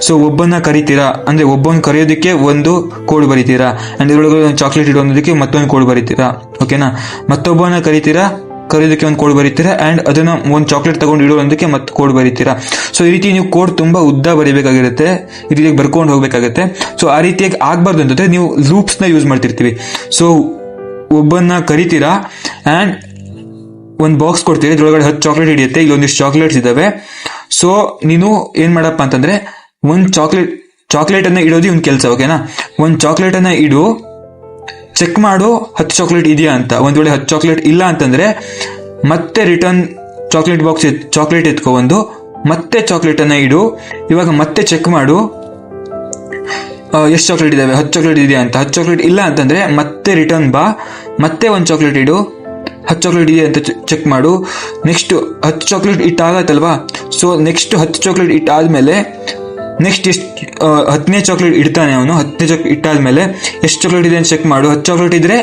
ಸೊ ಒಬ್ಬನ ಕರಿತೀರಾ ಅಂದ್ರೆ ಒಬ್ಬನ ಕರೆಯೋದಕ್ಕೆ ಒಂದು ಕೋಡ್ ಬರೀತೀರಾ ಅಂಡ್ ಇದರೊಳಗೆ ಒಂದು ಚಾಕ್ಲೇಟ್ ಇಡೋದಕ್ಕೆ ಮತ್ತೊಂದು ಕೋಡ್ ಬರೀತೀರಾ, ಓಕೆನಾ. ಮತ್ತೊಬ್ಬನ ಕರೆಯೋದಕ್ಕೆ ಒಂದು ಕೋಡ್ ಬರೀತೀರಾ ಆ್ಯಂಡ್ ಅದನ್ನ ಒಂದು ಚಾಕ್ಲೇಟ್ ತಗೊಂಡು ಇಡೋದಕ್ಕೆ ಮತ್ತೆ ಕೋಡ್ ಬರೀತೀರಾ. ಸೊ ಈ ರೀತಿ ನೀವು ಕೋಡ್ ತುಂಬಾ ಉದ್ದ ಬರೀಬೇಕಾಗಿರುತ್ತೆ, ಈ ರೀತಿಯಾಗಿ ಬರ್ಕೊಂಡು ಹೋಗ್ಬೇಕಾಗುತ್ತೆ. ಸೊ ಆ ರೀತಿಯಾಗಿ ಆಗ್ಬಾರ್ದು ಅಂತಂದ್ರೆ ನೀವು ಲೂಪ್ಸ್ನ ಯೂಸ್ ಮಾಡ್ತಿರ್ತೀವಿ. ಸೊ ಒಬ್ಬನ್ನ ಕರಿತೀರಾ ಆ್ಯಂಡ್ ಒಂದು ಬಾಕ್ಸ್ ಕೊಡ್ತೀರಿ, ಇದ್ರೊಳಗಡೆ 10 ಚಾಕ್ಲೇಟ್ ಹಿಡಿಯುತ್ತೆ, ಇಲ್ಲೊಂದಿಷ್ಟು ಚಾಕ್ಲೇಟ್ಸ್ ಇದಾವೆ. ಸೊ ನೀನು ಏನ್ ಮಾಡಪ್ಪ ಅಂತಂದ್ರೆ ಒಂದು ಚಾಕ್ಲೇಟ್ ಅನ್ನ ಇಡೋದು ಇವನ್ ಕೆಲಸ, ಓಕೆನಾ. ಒಂದು ಚಾಕ್ಲೇಟ್ ಅನ್ನ ಇಡು, ಚೆಕ್ ಮಾಡು 10 ಚಾಕ್ಲೇಟ್ ಇದೆಯಾ ಅಂತ. ಒಂದ್ ವೇಳೆ 10 ಚಾಕ್ಲೇಟ್ ಇಲ್ಲ ಅಂತಂದ್ರೆ ಮತ್ತೆ ರಿಟರ್ನ್ ಚಾಕ್ಲೇಟ್ ಎತ್ಕೊಬಂದು ಮತ್ತೆ ಚಾಕ್ಲೇಟ್ ಅನ್ನ ಇಡು, ಇವಾಗ ಮತ್ತೆ ಚೆಕ್ ಮಾಡು ಎಷ್ಟು ಚಾಕ್ಲೇಟ್ ಇದಾವೆ, 10 ಚಾಕ್ಲೇಟ್ ಇದೆಯಾ ಅಂತ. 10 ಚಾಕ್ಲೇಟ್ ಇಲ್ಲ ಅಂತಂದ್ರೆ ಮತ್ತೆ ರಿಟರ್ನ್ ಬಾ, ಮತ್ತೆ ಒಂದು ಚಾಕ್ಲೇಟ್ ಇಡು, 10 ಚಾಕ್ಲೇಟ್ ಇದೆಯಾ ಅಂತ ಚೆಕ್ ಮಾಡು. ನೆಕ್ಸ್ಟ್ 10 ಚಾಕ್ಲೇಟ್ ಇಟ್ಟಾಗತ್ತಲ್ವಾ, ಸೊ ನೆಕ್ಸ್ಟ್ 10 ಚಾಕ್ಲೇಟ್ ಇಟ್ಟಾದ್ಮೇಲೆ ನೆಕ್ಸ್ಟ್ ಎಷ್ಟು 10ನೇ ಚಾಕ್ಲೇಟ್ ಇಡ್ತಾನೆ ಅವನು. 10ನೇ ಚಾಕ್ಲೇಟ್ ಇಟ್ಟಾದ್ಮೇಲೆ ಎಷ್ಟು ಚಾಕ್ಲೇಟ್ ಇದೆ ಅಂತ ಚೆಕ್ ಮಾಡು. 10 ಚಾಕ್ಲೇಟ್ ಇದ್ರೆ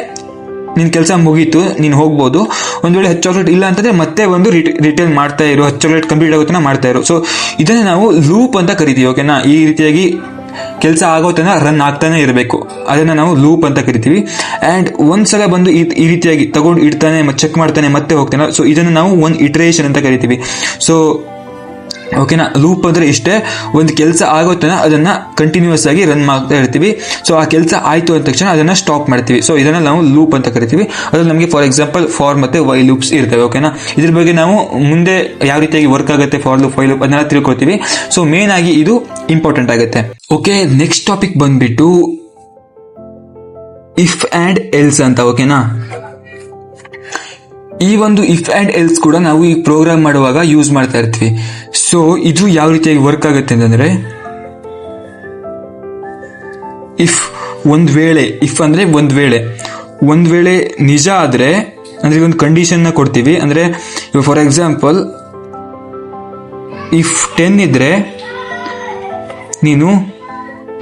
ನಿನ್ ಕೆಲಸ ಮುಗೀತು, ನೀನು ಹೋಗ್ಬೋದು. ಒಂದ್ ವೇಳೆ 10 ಚಾಕ್ಲೇಟ್ ಇಲ್ಲ ಅಂತಂದ್ರೆ ಮತ್ತೆ ಒಂದು ರಿಟರ್ನ್ ಮಾಡ್ತಾ ಇರು, 10 ಚಾಕ್ಲೇಟ್ ಕಂಪ್ಲೀಟ್ ಆಗೋತನ ಮಾಡ್ತಾ ಇರು. ಸೊ ಇದನ್ನ ನಾವು ಲೂಪ್ ಅಂತ ಕರಿತೀವಿ, ಓಕೆನಾ. ಈ ರೀತಿಯಾಗಿ ಕೆಲಸ ಆಗೋತನ ರನ್ ಆಗ್ತಾನೆ ಇರಬೇಕು, ಅದನ್ನ ನಾವು ಲೂಪ್ ಅಂತ ಕರಿತೀವಿ. ಅಂಡ್ ಒಂದ್ಸಲ ಬಂದು ಈ ರೀತಿಯಾಗಿ ತಗೊಂಡು ಇಡ್ತಾನೆ, ಮತ್ತೆ ಚೆಕ್ ಮಾಡ್ತಾನೆ, ಮತ್ತೆ ಹೋಗ್ತಾನೆ. ಸೊ ಇದನ್ನ ನಾವು ಒಂದು ಇಟರೇಷನ್ ಅಂತ ಕರಿತೀವಿ. ಸೊ ಓಕೆನಾ, ಲೂಪ್ ಅಂದ್ರೆ ಇಷ್ಟೇ, ಒಂದು ಕೆಲಸ ಆಗೋತನ ಅದನ್ನ ಕಂಟಿನ್ಯೂಸ್ ಆಗಿ ರನ್ ಮಾಡ್ತಾ ಇರ್ತೀವಿ. ಸೊ ಆ ಕೆಲಸ ಆಯ್ತು ಅಂದ ತಕ್ಷಣ ಅದನ್ನ ಸ್ಟಾಪ್ ಮಾಡ್ತೀವಿ. ಸೊ ಇದನ್ನ ನಾವು ಲೂಪ್ ಅಂತ ಕರಿತೀವಿ. ಅದ್ರಲ್ಲಿ ನಮಗೆ ಫಾರ್ ಎಕ್ಸಾಂಪಲ್ ಫಾರ್ ಮತ್ತೆ ವೈ ಲೂಪ್ಸ್ ಇರ್ತವೆ, ಓಕೆನಾ. ಇದ್ರ ಬಗ್ಗೆ ನಾವು ಮುಂದೆ ಯಾವ ರೀತಿಯಾಗಿ ವರ್ಕ್ ಆಗುತ್ತೆ ಫಾರ್ ಲೂಪ್ ವೈ ಲೂಪ್ ಅದನ್ನೆಲ್ಲ ತಿಳ್ಕೊಳ್ತೀವಿ. ಸೊ ಮೇನ್ ಆಗಿ ಇದು ಇಂಪಾರ್ಟೆಂಟ್ ಆಗುತ್ತೆ. ಓಕೆ, ನೆಕ್ಸ್ಟ್ ಟಾಪಿಕ್ ಬಂದ್ಬಿಟ್ಟು ಇಫ್ ಅಂಡ್ ಎಲ್ಸ್ ಅಂತ, ಓಕೆನಾ. ಈ ಒಂದು ಇಫ್ ಅಂಡ್ ಎಲ್ಸ್ ಕೂಡ ನಾವು ಈ ಪ್ರೋಗ್ರಾಮ್ ಮಾಡುವಾಗ ಯೂಸ್ ಮಾಡ್ತಾ ಇರ್ತೀವಿ. ಸೊ ಇದು ಯಾವ ರೀತಿಯಾಗಿ ವರ್ಕ್ ಆಗುತ್ತೆ ಅಂತಂದ್ರೆ, ಇಫ್ ಅಂದ್ರೆ ಒಂದ್ ವೇಳೆ ನಿಜ ಆದ್ರೆ ಅಂದ್ರೆ ಒಂದು ಕಂಡೀಷನ್ ನ ಕೊಡ್ತೀವಿ. ಅಂದ್ರೆ ಫಾರ್ ಎಕ್ಸಾಂಪಲ್ ಇಫ್ 10 ಇದ್ರೆ ನೀನು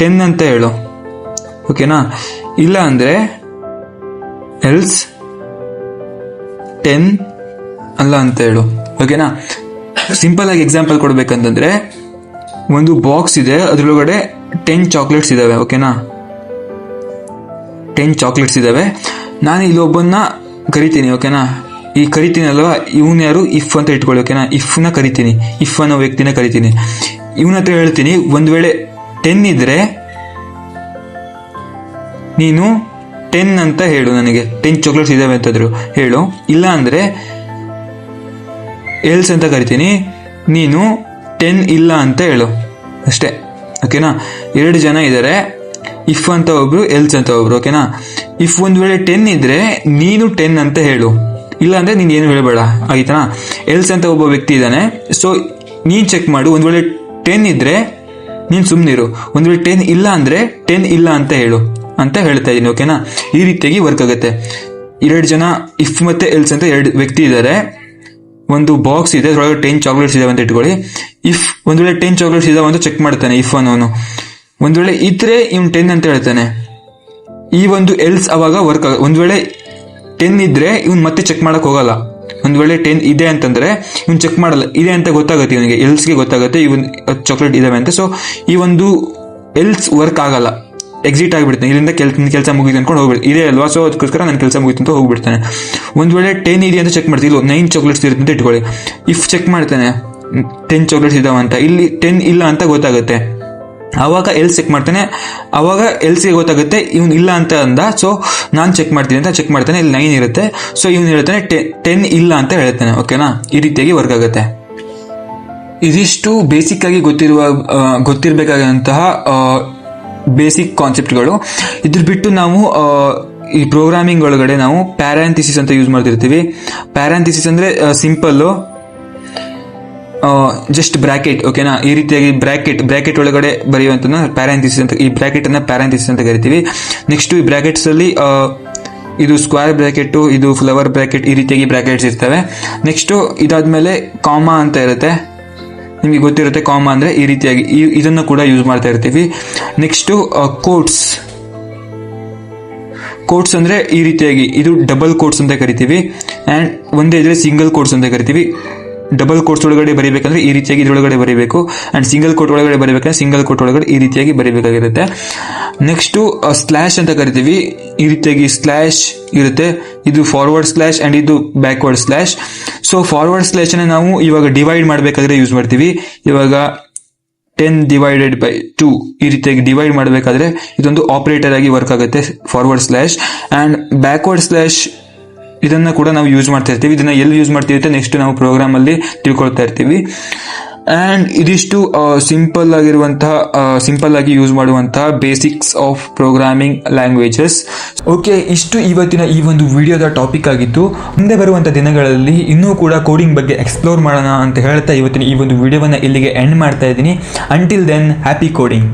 10 ಅಂತ ಹೇಳು, ಓಕೆನಾ. ಇಲ್ಲ ಅಂದ್ರೆ ಎಲ್ಸ್ 10 ಅಲ್ಲ ಅಂತ ಹೇಳು, ಓಕೆನಾ. ಸಿಂಪಲ್ ಆಗಿ ಎಕ್ಸಾಂಪಲ್ ಕೊಡ್ಬೇಕಂತಂದ್ರೆ, ಒಂದು ಬಾಕ್ಸ್ ಇದೆ, ಅದ್ರೊಳಗಡೆ 10 ಚಾಕ್ಲೇಟ್ಸ್ ಇದಾವೆ, ಓಕೆನಾ. 10 ಚಾಕ್ಲೇಟ್ಸ್ ಇದಾವೆ. ನಾನು ಇಲ್ಲೊಬ್ಬನ್ನ ಕರಿತೀನಿ, ಓಕೆನಾ. ಈ ಕರಿತೀನಿ ಅಲ್ವಾ, ಇವನ್ ಯಾರು ಇಫ್ ಅಂತ ಇಟ್ಕೊಳ್ಳಿ, ಓಕೆನಾ. ಇಫ್ನ ಕರಿತೀನಿ, ಇಫ್ ಅನ್ನೋ ವ್ಯಕ್ತಿನ ಕರಿತೀನಿ. ಇವನ ಹತ್ರ ಹೇಳ್ತೀನಿ, ಒಂದ್ ವೇಳೆ 10 ಇದ್ರೆ ನೀನು 10 ಅಂತ ಹೇಳು, ನನಗೆ 10 ಚಾಕ್ಲೇಟ್ಸ್ ಇದಾವೆ ಅಂತಂದ್ರು ಹೇಳು. ಇಲ್ಲ ಅಂದ್ರೆ ಎಲ್ಸ್ ಅಂತ ಕರಿತೀನಿ, ನೀನು 10 ಇಲ್ಲ ಅಂತ ಹೇಳು, ಅಷ್ಟೇ, ಓಕೆನಾ. 2 ಜನ ಇದ್ದಾರೆ, ಇಫ್ ಅಂತ ಒಬ್ರು, ಎಲ್ಸ್ ಅಂತ ಒಬ್ರು, ಓಕೆನಾ. ಇಫ್ ಒಂದ್ ವೇಳೆ 10 ಇದ್ರೆ ನೀನು 10 ಅಂತ ಹೇಳು, ಇಲ್ಲ ಅಂದ್ರೆ ನೀನ್ ಏನು ಹೇಳಬೇಡ, ಆಯ್ತಾ. ಎಲ್ಸ್ ಅಂತ ಒಬ್ಬ ವ್ಯಕ್ತಿ ಇದ್ದಾನೆ, ಸೊ ನೀನ್ ಚೆಕ್ ಮಾಡು. ಒಂದ್ ವೇಳೆ 10 ಇದ್ರೆ ನೀನ್ ಸುಮ್ನಿರು, ಒಂದ್ ವೇಳೆ 10 ಇಲ್ಲ ಅಂದ್ರೆ 10 ಇಲ್ಲ ಅಂತ ಹೇಳು ಅಂತ ಹೇಳ್ತಾ ಇದೀನಿ, ಓಕೆನಾ. ಈ ರೀತಿಯಾಗಿ ವರ್ಕ್ ಆಗುತ್ತೆ. 2 ಜನ ಇಫ್ ಮತ್ತೆ ಎಲ್ಸ್ ಅಂತ 2 ವ್ಯಕ್ತಿ ಇದ್ದಾರೆ, ಒಂದು ಬಾಕ್ಸ್ ಇದೆ, ಅದರೊಳಗೆ 10 ಚಾಕ್ಲೇಟ್ಸ್ ಇದಾವೆ ಅಂತ ಇಟ್ಕೊಳ್ಳಿ. ಇಫ್ ಒಂದ್ ವೇಳೆ 10 ಚಾಕ್ಲೇಟ್ಸ್ ಇದಾವೆ ಅಂತ ಚೆಕ್ ಮಾಡ್ತಾನೆ ಇಫ್ ಅನ್ನೋನು. ಒಂದ್ ವೇಳೆ ಇದ್ರೆ ಇವ್ನು 10 ಅಂತ ಹೇಳ್ತಾನೆ. ಈ ಒಂದು ಎಲ್ಸ್ ಅವಾಗ ವರ್ಕ್ ಆಗ, ಒಂದ್ ವೇಳೆ 10 ಇದ್ರೆ ಇವ್ನು ಮತ್ತೆ ಚೆಕ್ ಮಾಡಕ್ ಹೋಗಲ್ಲ. ಒಂದು ವೇಳೆ 10 ಇದೆ ಅಂತಂದ್ರೆ ಇವ್ನು ಚೆಕ್ ಮಾಡಲ್ಲ, ಇದೆ ಅಂತ ಗೊತ್ತಾಗುತ್ತೆ ಇವನಿಗೆ, ಎಲ್ಸ್ಗೆ ಗೊತ್ತಾಗುತ್ತೆ ಇವನ್ ಚಾಕ್ಲೇಟ್ ಇದಾವೆ ಅಂತ. ಸೊ ಈ ಒಂದು ಎಲ್ಸ್ ವರ್ಕ್ ಆಗಲ್ಲ, ಎಕ್ಸಿಟ್ ಆಗಿಬಿಡ್ತಾನೆ, ಇಲ್ಲಿಂದ ಕೆಲಸ ಮುಗಿತು ಅನ್ಕೊಂಡು ಹೋಗ್ಬಿಡ್ತಾನೆ, ಇದೆ ಅಲ್ವಾ, ಸೊ ಅದಕ್ಕೋಸ್ಕರ ನನ್ನ ಕೆಲಸ ಮುಗಿತು ಅಂತ ಹೋಗ್ಬಿಡ್ತಾನೆ. ಒಂದು ವೇಳೆ 10 ಇದೆ ಅಂತ ಚೆಕ್ ಮಾಡ್ತೀವಿ, ಇಲ್ಲ 9 ಚಾಕ್ಲೇಟ್ಸ್ ಇರುತ್ತೆ ಅಂತ ಇಟ್ಕೊಳ್ಳಿ. ಇಫ್ ಚೆಕ್ ಮಾಡ್ತಾನೆ 10 ಚಾಕ್ಲೇಟ್ಸ್ ಇದಾವ ಅಂತ, ಇಲ್ಲಿ 10 ಇಲ್ಲ ಅಂತ ಗೊತ್ತಾಗುತ್ತೆ, ಅವಾಗ ಎಲ್ಸ್ ಚೆಕ್ ಮಾಡ್ತಾನೆ, ಅವಾಗ ಎಲ್ಸ್ಗೆ ಗೊತ್ತಾಗುತ್ತೆ ಇವನು ಇಲ್ಲ ಅಂತ ಅಂದ, ಸೊ ನಾನು ಚೆಕ್ ಮಾಡ್ತೀನಿ ಅಂತ ಚೆಕ್ ಮಾಡ್ತಾನೆ, ಇಲ್ಲಿ 9 ಇರುತ್ತೆ, ಸೊ ಇವನು ಹೇಳ್ತಾನೆ 10 ಇಲ್ಲ ಅಂತ ಹೇಳ್ತಾನೆ. ಓಕೆನಾ, ಈ ರೀತಿಯಾಗಿ ವರ್ಕ್ ಆಗುತ್ತೆ. ಇದಿಷ್ಟು ಬೇಸಿಕ್ ಆಗಿ ಗೊತ್ತಿರಬೇಕಾದಂತಹ ಬೇಸಿಕ್ ಕಾನ್ಸೆಪ್ಟ್ಗಳು. ಇದ್ರ ಬಿಟ್ಟು ನಾವು ಈ ಪ್ರೋಗ್ರಾಮಿಂಗ್ ಒಳಗಡೆ ನಾವು ಪ್ಯಾರಾಂಥಿಸಿಸ್ ಅಂತ ಯೂಸ್ ಮಾಡ್ತಿರ್ತೀವಿ. ಪ್ಯಾರಾಂಥಿಸಿಸ್ ಅಂದ್ರೆ ಸಿಂಪಲ್ಲು, ಜಸ್ಟ್ ಬ್ರಾಕೆಟ್. ಓಕೆನಾ, ಈ ರೀತಿಯಾಗಿ ಬ್ರಾಕೆಟ್ ಒಳಗಡೆ ಬರೆಯುವಂತ ಪ್ಯಾರಾಂಥಿಸಿಸ್ ಅಂತ, ಈ ಬ್ರಾಕೆಟ್ ಅನ್ನ ಪ್ಯಾರಾಂಥಿಸಿಸ್ ಅಂತ ಕರಿತೀವಿ. ನೆಕ್ಸ್ಟ್ ಈ ಬ್ರಾಕೆಟ್ಸ್ ಅಲ್ಲಿ ಇದು ಸ್ಕ್ವೇರ್ ಬ್ರಾಕೆಟ್, ಇದು ಫ್ಲವರ್ ಬ್ರಾಕೆಟ್, ಈ ರೀತಿಯಾಗಿ ಬ್ರಾಕೆಟ್ಸ್ ಇರ್ತವೆ. ನೆಕ್ಸ್ಟ್ ಇದಾದ್ಮೇಲೆ ಕಾಮಾ ಅಂತ ಇರುತ್ತೆ, ನಿಮಗೆ ಗೊತ್ತಿರುತ್ತೆ ಕಾಮಾ ಅಂದ್ರೆ ಈ ರೀತಿಯಾಗಿ ಇದನ್ನು ಕೂಡ ಯೂಸ್ ಮಾಡ್ತಾ ಇರ್ತೀವಿ. ನೆಕ್ಸ್ಟ್ ಕೋಟ್ಸ್ ಅಂದ್ರೆ ಈ ರೀತಿಯಾಗಿ, ಇದು ಡಬಲ್ ಕೋಟ್ಸ್ ಅಂತ ಕರಿತೀವಿ, ಅಂಡ್ ಒಂದೇ ಇದ್ರೆ ಸಿಂಗಲ್ ಕೋಟ್ಸ್ ಅಂತ ಕರಿತೀವಿ. ಡಬಲ್ ಕೋಟ್ಸ್ ಒಳಗಡೆ ಬರೀಬೇಕಂದ್ರೆ ಈ ರೀತಿಯಾಗಿ ಇದ್ರೊಳಗಡೆ ಬರೀಬೇಕು, ಅಂಡ್ ಸಿಂಗಲ್ ಕೋಟ್ ಒಳಗಡೆ ಬರೀಬೇಕಂದ್ರೆ ಸಿಂಗಲ್ ಕೋಟ್ ಒಳಗಡೆ ಈ ರೀತಿಯಾಗಿ ಬರೀಬೇಕಾಗಿರುತ್ತೆ. ನೆಕ್ಸ್ಟ್ ಸ್ಲ್ಯಾಶ್ ಅಂತ ಕರಿತೀವಿ, ಈ ರೀತಿಯಾಗಿ ಸ್ಲ್ಯಾಶ್ ಇರುತ್ತೆ, ಇದು ಫಾರ್ವರ್ಡ್ ಸ್ಲ್ಯಾಶ್ ಅಂಡ್ ಇದು backward slash. So forward slash ಅನ್ನ ನಾವು ಇವಾಗ ಡಿವೈಡ್ ಮಾಡಬೇಕಾದ್ರೆ ಯೂಸ್ ಮಾಡ್ತೀವಿ. ಇವಾಗ 10/2 ಈ ರೀತಿಯಾಗಿ ಡಿವೈಡ್ ಮಾಡಬೇಕಾದ್ರೆ ಇದೊಂದು ಆಪರೇಟರ್ ಆಗಿ ವರ್ಕ್ ಆಗುತ್ತೆ forward slash. And backward slash ಇದನ್ನ ಕೂಡ ನಾವು ಯೂಸ್ ಮಾಡ್ತಾ ಇರ್ತೀವಿ. ಇದನ್ನ ಎಲ್ಲಿ ಯೂಸ್ ಮಾಡ್ತೀವಿ ಅಂತ ನೆಕ್ಸ್ಟ್ ನಾವು ಪ್ರೋಗ್ರಾಮ್ ಅಲ್ಲಿ ತಿಳ್ಕೊಳ್ತಾ ಇರ್ತೀವಿ. ಅಂಡ್ ಇದಿಷ್ಟು ಸಿಂಪಲ್ ಆಗಿ ಯೂಸ್ ಮಾಡುವಂತಹ basics of programming languages. Okay, ಇಷ್ಟು ಇವತ್ತಿನ ಈ ಒಂದು ವಿಡಿಯೋದ ಟಾಪಿಕ್ ಆಗಿತ್ತು. ಮುಂದೆ ಬರುವಂಥ ದಿನಗಳಲ್ಲಿ ಇನ್ನೂ ಕೂಡ ಕೋಡಿಂಗ್ ಬಗ್ಗೆ ಎಕ್ಸ್ಪ್ಲೋರ್ ಮಾಡೋಣ ಅಂತ ಹೇಳ್ತಾ ಇವತ್ತಿನ ಈ ಒಂದು ವಿಡಿಯೋವನ್ನು ಇಲ್ಲಿಗೆ ಎಂಡ್ ಮಾಡ್ತಾ ಇದ್ದೀನಿ. Until then, happy coding.